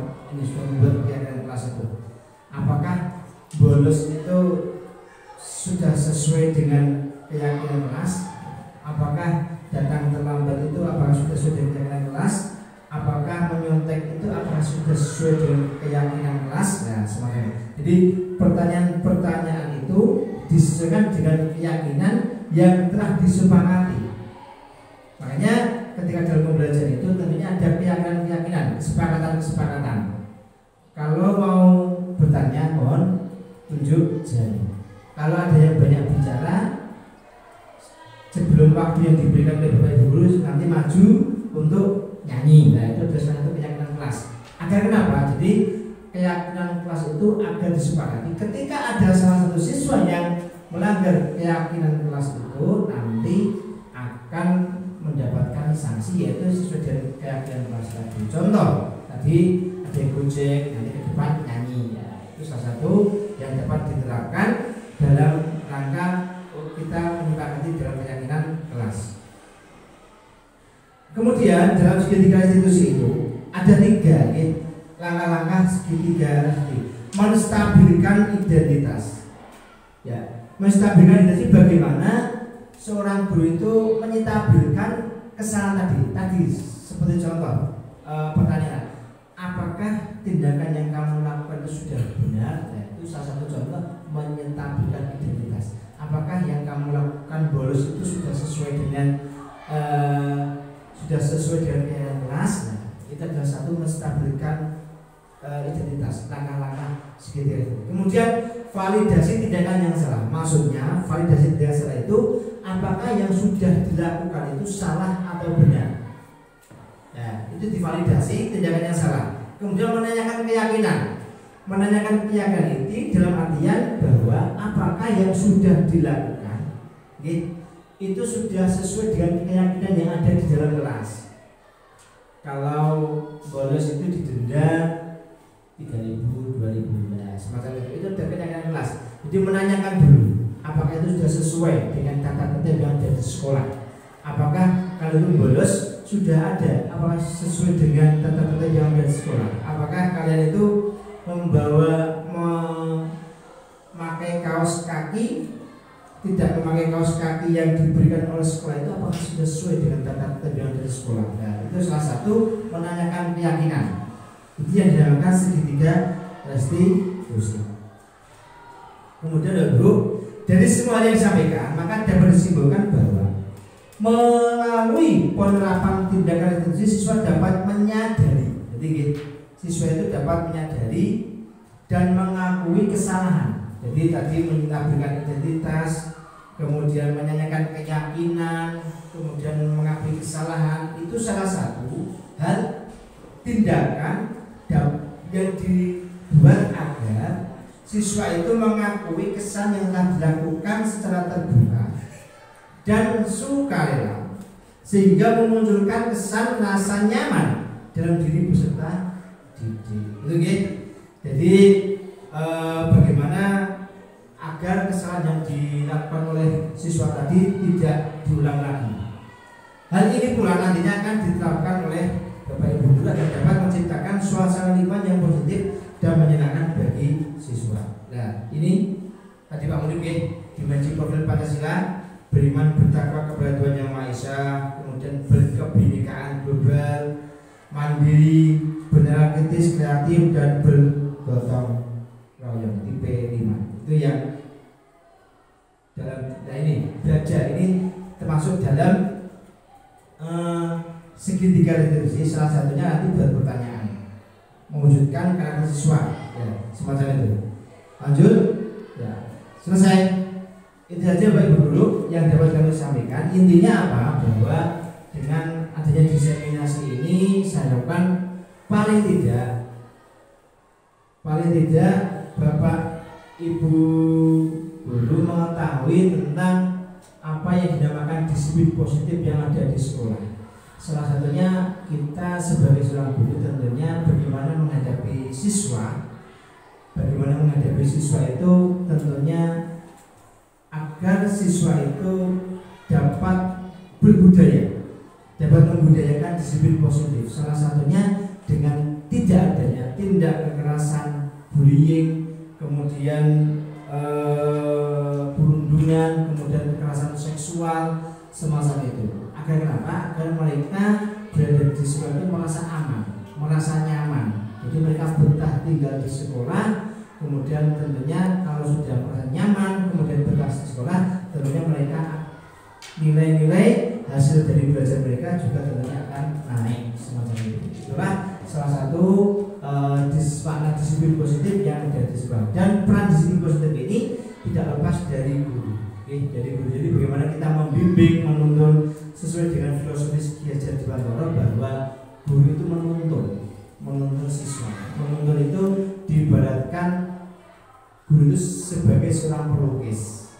membuat keyakinan kelas itu. Apakah bolos itu sudah sesuai dengan keyakinan kelas? Apakah datang terlambat itu apakah sudah sesuai dengan keyakinan kelas? Apakah menyontek itu apakah sudah sesuai dengan keyakinan kelas? Nah, semuanya. Jadi pertanyaan-pertanyaan itu disesuaikan dengan keyakinan yang telah disepakati. Makanya ketika dalam pembelajaran itu tentunya ada keyakinan-keyakinan, kesepakatan-kesepakatan. Kalau mau bertanya, mohon tunjuk jari. Kalau ada yang banyak bicara sebelum waktu yang diberikan oleh Bapak Ibu guru nanti maju untuk nyanyi. Nah, itu adalah satu keyakinan kelas. Agar kenapa? Jadi keyakinan kelas itu agar disepakati. Ketika ada salah satu siswa yang melanggar keyakinan kelas itu, nanti akan mendapatkan sanksi, yaitu sesuai dengan keyakinan kelas tadi. Contoh tadi ada yang gojek, nanti ke depan nyanyi. Ya, itu salah satu yang dapat diterapkan dalam rangka kita menyepakati dalam keyakinan kelas. Kemudian dalam segitiga institusi itu ada 3 langkah-langkah segitiga menstabilkan identitas. Ya, menstabilkan identitas bagaimana seorang guru itu menstabilkan kesalahan tadi seperti contoh pertanyaan, apakah tindakan yang kamu lakukan itu sudah benar? Nah, itu salah satu contoh menstabilkan identitas. Apakah yang kamu lakukan bolos itu sudah sesuai dengan keyakinan kelas? Nah, itu adalah satu menstabilkan identitas, langkah-langkah segitiga. Kemudian validasi tindakan yang salah. Maksudnya validasi tindakan salah itu apakah yang sudah dilakukan itu salah atau benar. Nah, itu divalidasi tindakan yang salah. Kemudian menanyakan keyakinan. Menanyakan keyakinan itu dalam artian bahwa apakah yang sudah dilakukan itu sudah sesuai dengan keyakinan yang ada di dalam kelas. Kalau bolos itu didenda 3.000, 2.000, semacam itu ada keyakinan kelas. Jadi menanyakan dulu apakah itu sudah sesuai dengan tata tertib yang ada di sekolah. Apakah kalau itu bolos sudah ada, apakah sesuai dengan tata tertib yang ada di sekolah. Apakah kalian itu memakai kaos kaki, tidak memakai kaos kaki yang diberikan oleh sekolah itu apakah sudah sesuai dengan tata tertib yang ada di sekolah. Nah, itu salah satu menanyakan keyakinan. Itu yang dinamakan segitiga restitusi. Kemudian Ibu, dari semua yang disampaikan maka dapat disimpulkan bahwa melalui penerapan tindakan restitusi siswa dapat menyadari. Jadi siswa itu dapat menyadari dan mengakui kesalahan. Jadi tadi menstabilkan identitas, kemudian menanyakan keyakinan, kemudian mengakui kesalahan, itu salah satu hal tindakan yang dibuat agar siswa itu mengakui kesalahan yang telah dilakukan secara terbuka dan sukarela, sehingga memunculkan kesan rasa nyaman dalam diri peserta didik. Itu jadi bagaimana agar kesalahan yang dilakukan oleh siswa tadi tidak diulang lagi. Hal ini pula nantinya akan diterapkan oleh Bapak Ibu guru agar dapat menciptakan suasana lingkungan yang positif dan menyenangkan bagi siswa. Nah, ini tadi Pak Munib dimensi profil Pancasila, beriman bertakwa kepada Tuhan Yang Maha Esa, kemudian berkebinekaan global, mandiri, benar kritis, kreatif, dan ber, 5. Itu yang masuk dalam segitiga retribusi. Salah satunya nanti buat pertanyaan, mewujudkan karakter siswa, ya, semacam itu. Lanjut, ya, selesai. Itu saja Bapak Ibu guru yang dapat kami sampaikan. Intinya apa? Bahwa dengan adanya diseminasi ini, saya harapkan paling tidak Bapak Ibu guru mengetahui tentang apa yang dinamakan disiplin positif yang ada di sekolah. Salah satunya kita sebagai seorang guru tentunya bagaimana menghadapi siswa. Bagaimana menghadapi siswa itu tentunya agar siswa itu dapat berbudaya, dapat membudayakan disiplin positif. Salah satunya dengan tidak adanya tindak kekerasan, bullying, kemudian perundungan, kemudian kekerasan seksual semacam itu. Agar kenapa? Agar mereka berada di sekolah itu merasa aman, merasa nyaman. Jadi mereka betah tinggal di sekolah. Kemudian tentunya kalau sudah merasa nyaman, kemudian betah di sekolah, tentunya mereka nilai-nilai hasil dari belajar mereka juga tentunya akan naik semacam itu. Itulah salah satu makna disiplin positif yang ada di sekolah. Dan peran disiplin positif ini tidak lepas dari guru. Jadi bagaimana kita membimbing, menuntun sesuai dengan filosofis Ki Hajar Dewantara bahwa guru itu menuntun siswa. Menuntun itu diibaratkan guru itu sebagai seorang pelukis.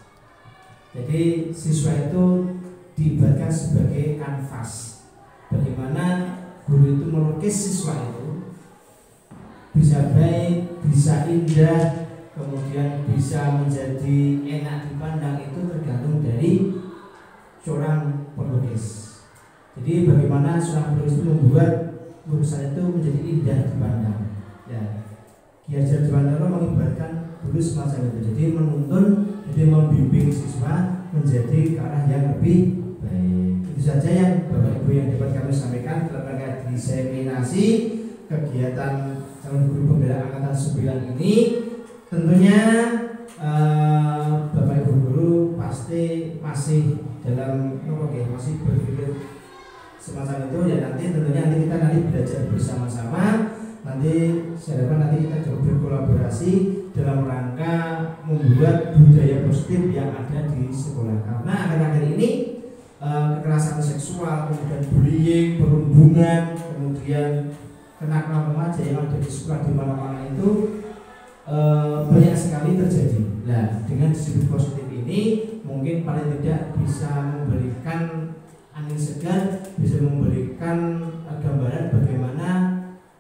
Jadi siswa itu diibaratkan sebagai kanvas. Bagaimana guru itu melukis siswa itu bisa baik, bisa indah, kemudian bisa menjadi enak dipandang, itu tergantung dari seorang pelukis. Jadi bagaimana seorang pelukis itu membuat lukisan itu menjadi indah dipandang. Ya, Ki Hajar Dewantara mengibaratkan guru semacam itu. Jadi menuntun, jadi membimbing siswa menjadi ke arah yang lebih baik. Itu saja yang Bapak Ibu yang dapat kami sampaikan dalam rangka diseminasi kegiatan calon guru pembela angkatan 9 ini. Tentunya Bapak Ibu guru pasti masih dalam masih berpikir semacam itu ya. Nanti tentunya kita belajar bersama-sama. Nanti saya harapkan nanti kita coba berkolaborasi dalam rangka membuat budaya positif yang ada di sekolah. Karena akhir-akhir ini kekerasan seksual, kemudian bullying, perundungan, kemudian kenakalan remaja yang ada di sekolah di mana-mana itu banyak sekali terjadi. Nah, dengan disiplin positif ini mungkin paling tidak bisa memberikan angin segar, bisa memberikan gambaran bagaimana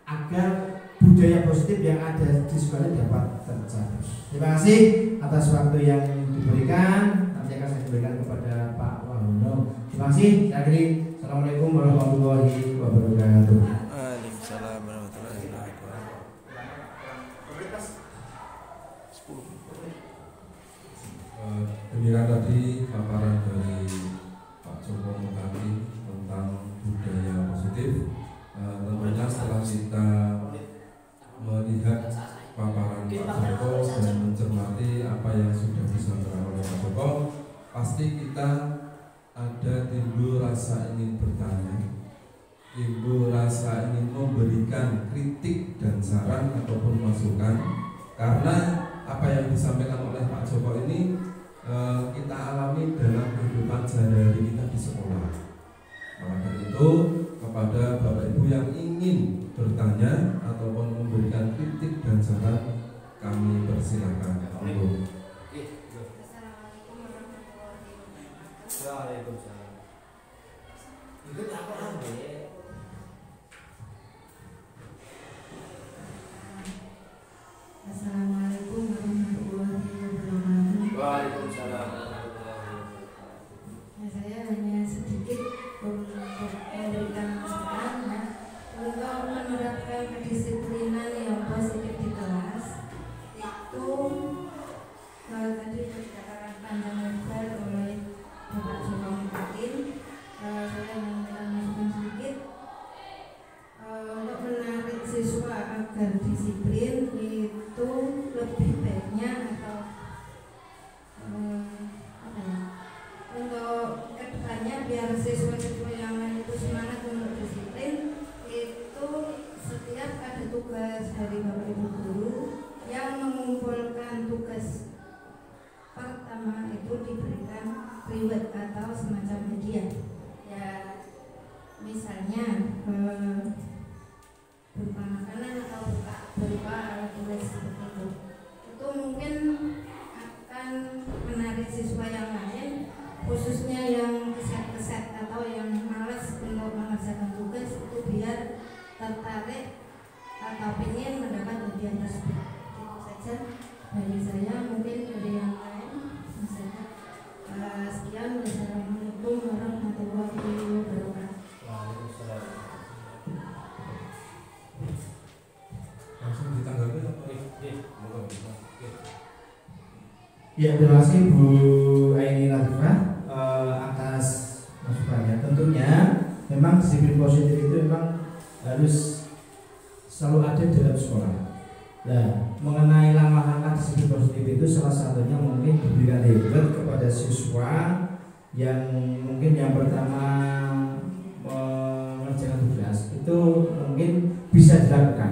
agar budaya positif yang ada di sekolah dapat tercapai. Terima kasih atas waktu yang diberikan. Nanti akan saya berikan kepada Pak Wahono. Terima kasih. Saya akhiri. Assalamualaikum warahmatullahi wabarakatuh. Waalaikumsalam warahmatullahi wabarakatuh. Demikian tadi paparan dari Pak Joko Mutati tentang budaya positif. Tentunya setelah kita melihat paparan Pak Joko dan mencermati apa yang sudah disampaikan oleh Pak Joko, pasti kita ada timbul rasa ingin bertanya, timbul rasa ingin memberikan kritik dan saran ataupun masukan. Karena apa yang disampaikan oleh Pak Joko ini kita alami dalam kehidupan sehari-hari kita di sekolah. Maka dari itu kepada Bapak Ibu yang ingin bertanya ataupun memberikan kritik dan saran, kami persilakan. Assalamualaikum Waalaikumsalam. Itu apa namanya? Assalamualaikum warahmatullahi wabarakatuh. Waalaikumsalam. Saya hanya sedikit memberikan masukan untuk menerapkan kedisiplinan yang positif di kelas. Itu tadi berdasarkan panjang lebar oleh Bapak Joko Mutati. Saya memberikan masukan sedikit untuk menarik siswa agar disiplin itu lebih baiknya atau untuk kedepannya itu diberikan reward atau semacam hadiah. Ya misalnya berupa makanan atau berupa alat tulis seperti itu. Itu mungkin akan menarik siswa yang lain, khususnya yang keset-keset atau yang malas untuk mengerjakan tugas, itu biar tertarik atau ingin mendapat hadiah tersebut. Itu saja dari saya, mungkin dari yang lain misalnya. Sekian, wassalamualaikum warahmatullahi wabarakatuh. Langsung ditanggapi apa? Ya, terima kasih Bu Aini Latifah atas masukannya. Tentunya memang disiplin positif itu memang harus selalu ada dalam sekolah. Nah, mengenai langkah-langkah disiplin positif itu salah satunya mungkin diberikan reward kepada siswa yang mungkin yang pertama mengerjakan tugas itu mungkin bisa dilakukan.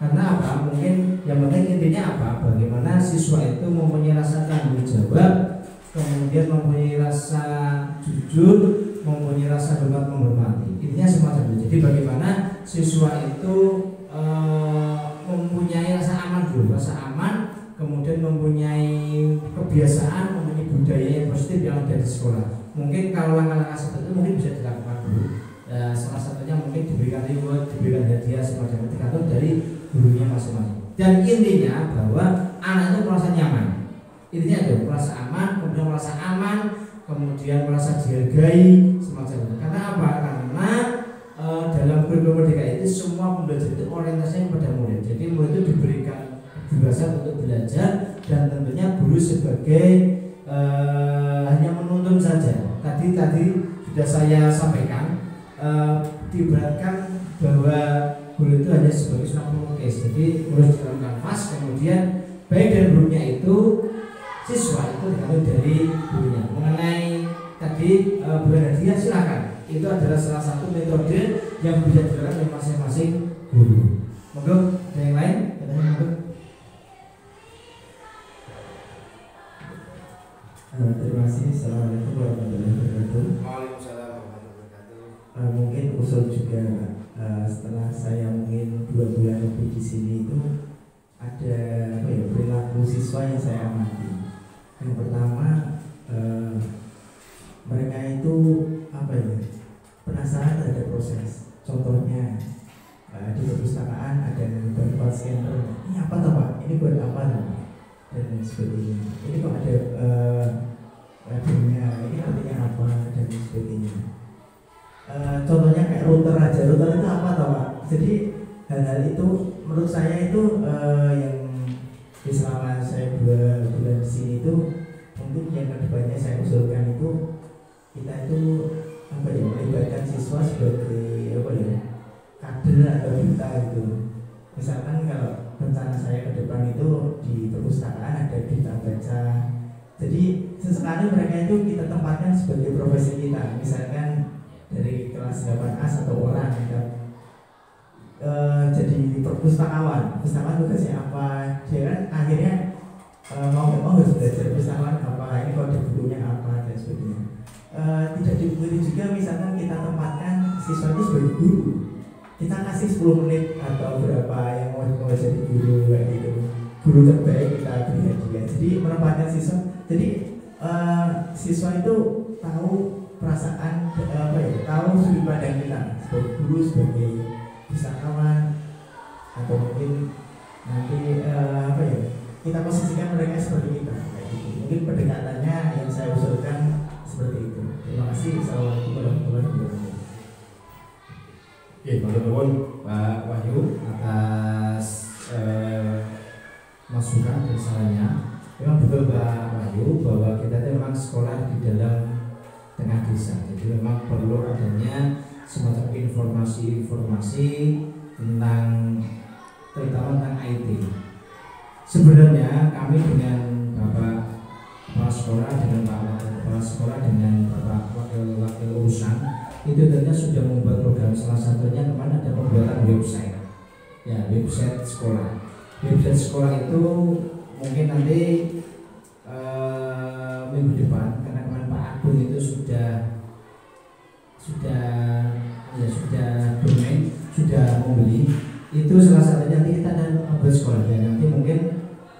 Karena apa? Mungkin yang penting intinya apa? Bagaimana siswa itu mempunyai rasa tanggung jawab, kemudian mempunyai rasa jujur, mempunyai rasa hormat menghormati. Intinya semacam itu. Jadi bagaimana siswa itu mempunyai rasa aman dulu, rasa aman, kemudian mempunyai kebiasaan, mempunyai budaya yang positif yang ada di sekolah. Mungkin kalau langkah-langkah seperti itu mungkin bisa dilakukan dulu. Salah satunya mungkin diberikan reward, diberikan hadiah semacam itu tergantung dari gurunya masing-masing. Dan intinya bahwa anak itu merasa nyaman. Intinya ada merasa aman, kemudian merasa aman, kemudian merasa dihargai semacam itu. Karena apa? Karena dalam kurikulum Merdeka itu semua pembelajaran itu orientasinya kepada murid. Jadi murid itu diberikan kebebasan untuk belajar dan tentunya guru sebagai hanya menuntun saja. Tadi sudah saya sampaikan, diibaratkan bahwa guru itu hanya sebagai seorang pelukis. Jadi harus dalam kanvas, kemudian baik dari gurunya itu siswa itu diambil dari gurunya. Mengenai tadi berikan hadiah silakan. Itu adalah salah satu metode yang bisa dilakukan oleh masing-masing guru. Monggo, ada yang lain? Terima kasih. Assalamualaikum warahmatullahi wabarakatuh. Waalaikumsalam warahmatullahi wabarakatuh. Mungkin usul juga setelah saya mungkin 2 bulan lebih di sini itu ada perilaku siswa yang saya amati. Yang pertama mereka itu penasaran terhadap proses. Contohnya di perpustakaan ada yang buat scanner. Ini apa toh Pak? Ini buat apa toh? Dan lain sebagainya. Ini kok ada radarnya, ini artinya apa dan sebagainya. Contohnya kayak router aja, router itu apa toh Pak? Jadi hal-hal itu menurut saya itu yang selama saya 2 bulan di sini itu mungkin yang kedepannya saya usulkan itu kita itu melibatkan siswa sebagai kader atau duta itu. Misalkan kalau rencana saya ke depan itu di perpustakaan ada duta baca. Jadi sesekali mereka itu kita tempatkan sebagai profesi kita. Misalkan dari kelas 8A 1 orang kita jadi perpustakawan. Pustakawan tugasnya apa? Dia kan akhirnya mau harus belajar pustakawan apa, ini kode bukunya apa dan sebagainya. Tidak dipungkiri juga misalkan kita tempatkan siswa itu sebagai guru. Kita kasih 10 menit atau berapa yang mau jadi guru kayak gitu. Guru terbaik kita beri hadiah. Jadi menempatkan siswa. Jadi siswa itu tahu perasaan tahu sudut pandang kita sebagai guru, sebagai pustakawan, atau mungkin nanti kita posisikan mereka seperti kita kayak gitu. Mungkin pendekatannya yang saya usulkan seperti itu. Terima kasih. Assalamualaikum warahmatullahi wabarakatuh. Oke, matur Pak Wahyu atas masukan dan sarannya. Memang betul Pak Wahyu bahwa kita itu memang sekolah di dalam tengah desa. Jadi memang perlu adanya semacam informasi-informasi tentang terutama tentang IT. Sebenarnya kami dengan Bapak Kepala Sekolah, dengan Pak Wakil Kepala Sekolah, dengan Bapak Wakil Urusan itu tentunya sudah membuat program, salah satunya kemarin ada pembuatan website. Ya, website sekolah. Website sekolah itu mungkin nanti minggu depan Itu salah satunya nanti kita ada ngobrol sekolah dan nanti mungkin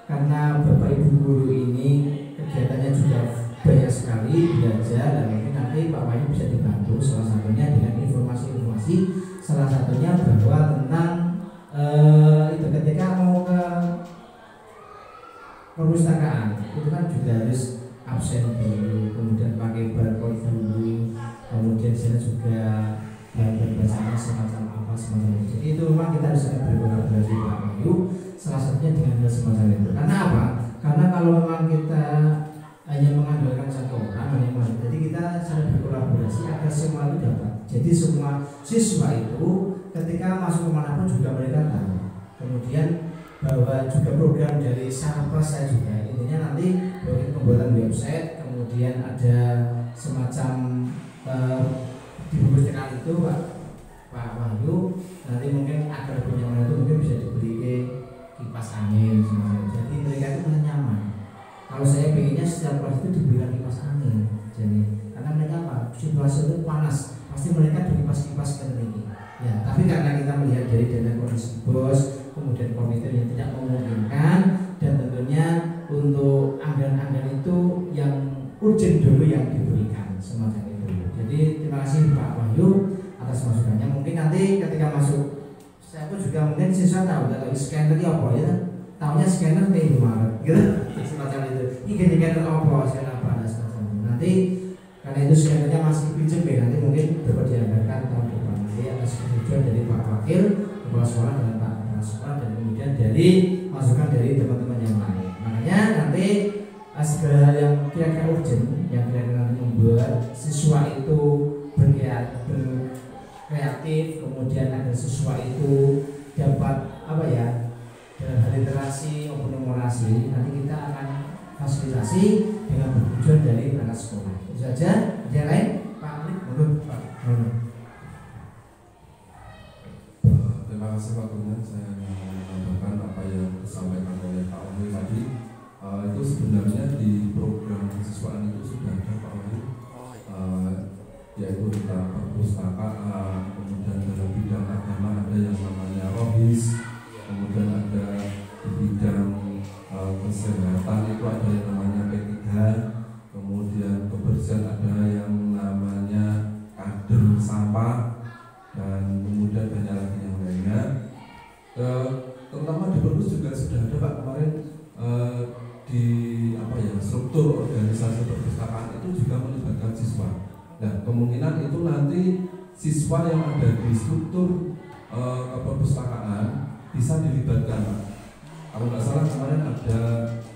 karena Bapak Ibu guru ini kegiatannya juga banyak sekali belajar dan mungkin nanti Pak Wahyu bisa dibantu salah satunya dengan informasi-informasi salah satunya bahwa tentang itu ketika mau ke perpustakaan itu kan juga harus absen dulu, kemudian pakai barcode dulu, kemudian saya juga bahan bacanya semacam apa semacam itu. Jadi itu memang kita harus berkolaborasi Pak Wahyu salah satunya dengan hal semacam itu. Karena apa? Karena kalau memang kita hanya mengandalkan satu orang, jadi kita saling berkolaborasi agar semua itu dapat. Jadi semua siswa itu ketika masuk kemanapun juga mereka tahu. Kemudian bahwa juga program dari Sarpras saya juga intinya nanti pembuatan website, kemudian ada semacam di buku cetak itu Pak Wahyu nanti mungkin agar lebih nyaman itu mungkin bisa diberi kipas angin semacam. Jadi mereka itu nyaman. Kalau saya pengennya setiap kelas itu diberikan kipas angin, jadi karena mereka apa situasi itu panas, pasti mereka dikipas-kipas ke tinggi. Ya, tapi karena kita melihat dari dana kondisi bos, kemudian komite yang tidak memungkinkan, dan tentunya untuk anggaran-anggaran itu yang urgent dulu yang diberikan semacam itu. Jadi terima kasih Pak Wahyu atas masukannya. Mungkin nanti ketika masuk, saya pun juga mungkin siswa tahu scanner itu apa ya, tahunya scanner di Indomaret, gitu semacam itu. Ini scanner apa, scanner apa, semacam itu. Nanti karena itu scannernya masih pinjam ya, nanti mungkin dapat dianggarkan tahun depan. Nanti atas kesetujuan dari Pak Wakil, Kepala Sekolah dan Pak Kepala Sekolah, dan kemudian dari masukan dari teman-teman yang lain. Makanya nanti segala yang kira-kira urgent, yang kira-kira nanti membuat siswa itu berkreatif, kemudian agar siswa itu dapat apa ya, dalam hal literasi maupun numerasi, nanti kita akan fasilitasi dengan bertujuan dari perangkat sekolah. Itu saja. Ada yang lain? Pak Alif, menurut Pak. Terima kasih Pak Guru. Saya menambahkan apa yang disampaikan oleh Pak Wahyu tadi. Itu sebenarnya di program kesiswaan itu sudah ada Pak Wahyu, yaitu tentang perpustakaan, kemudian dalam bidang agama ada yang namanya rohis, kemudian ada di bidang kesehatan itu ada yang namanya P3, kemudian kebersihan ada yang namanya kader sampah, dan kemudian banyak lagi yang lainnya. Terutama di perpus juga sudah ada Pak kemarin di apa ya, struktur organisasi perpustakaan itu juga melibatkan siswa. Nah kemungkinan itu nanti siswa yang ada di struktur perpustakaan bisa dilibatkan Pak. Kalau nggak salah kemarin ada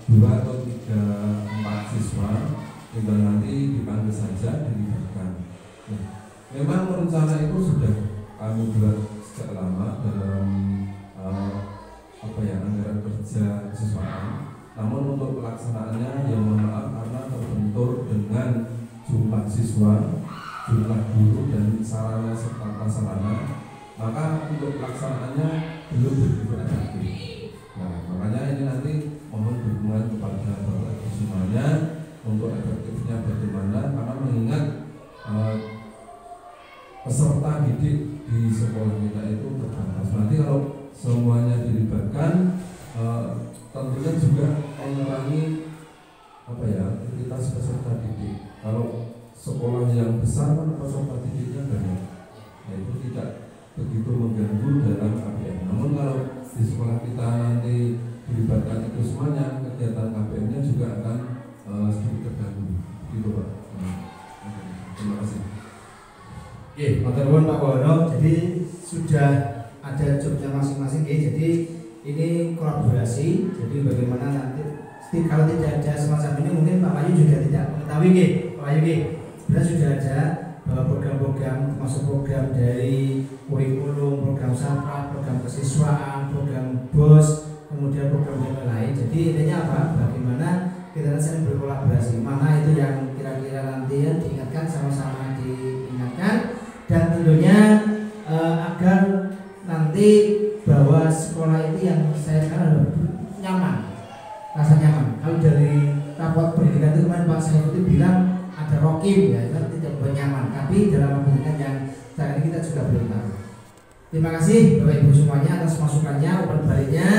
2 atau 3, 4 siswa, tinggal nanti dipanggil saja dilibatkan. Nah, memang rencana itu sudah kami buat sejak lama dalam apa ya, anggaran kerja kesiswaan. Namun untuk pelaksanaannya ya mohon maaf karena terbentur dengan jumlah siswa, jumlah guru dan sarana serta prasarana, maka untuk pelaksanaannya belum begitu efektif. Nah, makanya ini nanti mohon dukungan kepada Bapak Ibu semuanya untuk efektifnya bagaimana, karena mengingat peserta didik di sekolah kita itu terbatas. Nanti kalau semuanya dilibatkan, tentunya juga mengurangi apa ya, aktivitas peserta didik. Kalau sekolah yang besar kan peserta didiknya banyak, nah, itu tidak begitu mengganggu dalam KPM. Namun kalau di sekolah kita nanti dilibatkan itu semuanya, kegiatan KPM-nya juga akan sedikit terganggu, gitu Pak. Terima kasih. Oke, matur Pak Wono. Jadi sudah ada jobnya masing-masing. Jadi ini kolaborasi. Jadi bagaimana nanti kalau tidak ada semacam ini mungkin Pak Wahyu juga tidak mengetahui Pak Wahyu. Bila sudah ada bahwa program-program termasuk program dari kurikulum, program Sarpras, program kesiswaan, program BOS, kemudian program yang lain. Jadi intinya apa? Bagaimana kita saling berkolaborasi. Mana itu yang kira-kira nanti ya diingatkan, sama-sama diingatkan, dan tentunya agar nanti bahwa sekolah itu yang saya sekarang nyaman, rasa nyaman. Kalau dari raport pendidikan itu kemarin Pak Saya itu bilang ada rokim ya, itu tidak nyaman. Tapi dalam pendidikan yang saat ini kita juga belum tahu. Terima kasih Bapak Ibu semuanya atas masukannya, umpan baliknya.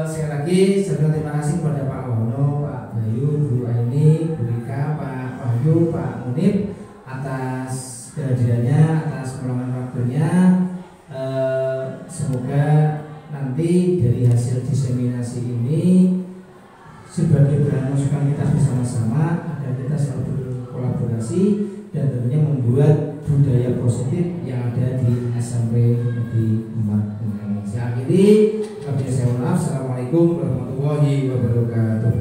Sekali lagi saya terima kasih kepada Pak Wono, Pak Bayu, Bu Aini, Bu Rika, Pak Wahyu, Pak Munib atas kehadirannya, atas meluangkan waktunya. Semoga nanti dari hasil diseminasi ini sebagai bahan masukan kita bersama-sama agar kita selalu berkolaborasi dan tentunya membuat budaya positif yang ada di SMP Negeri 4 Ungaran. Saya akhiri, wabillahi saya mohon maaf. Assalamualaikum warahmatullahi wabarakatuh.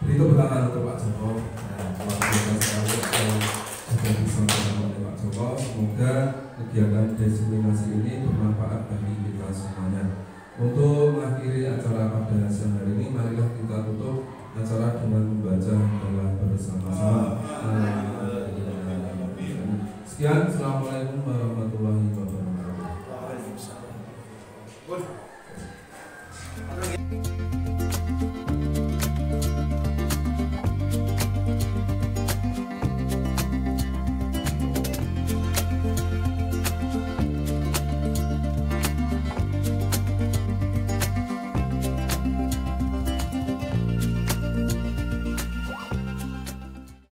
Beri tepuk tangan untuk Pak Joko. Luar biasa sekali sudah disampaikan oleh Pak Joko. Semoga kegiatan diseminasi ini bermanfaat bagi kita semuanya. Untuk mengakhiri acara pada siang hari ini, marilah kita tutup acara dengan membaca doa bersama-sama. Sekian, assalamualaikum warahmatullahi wabarakatuh.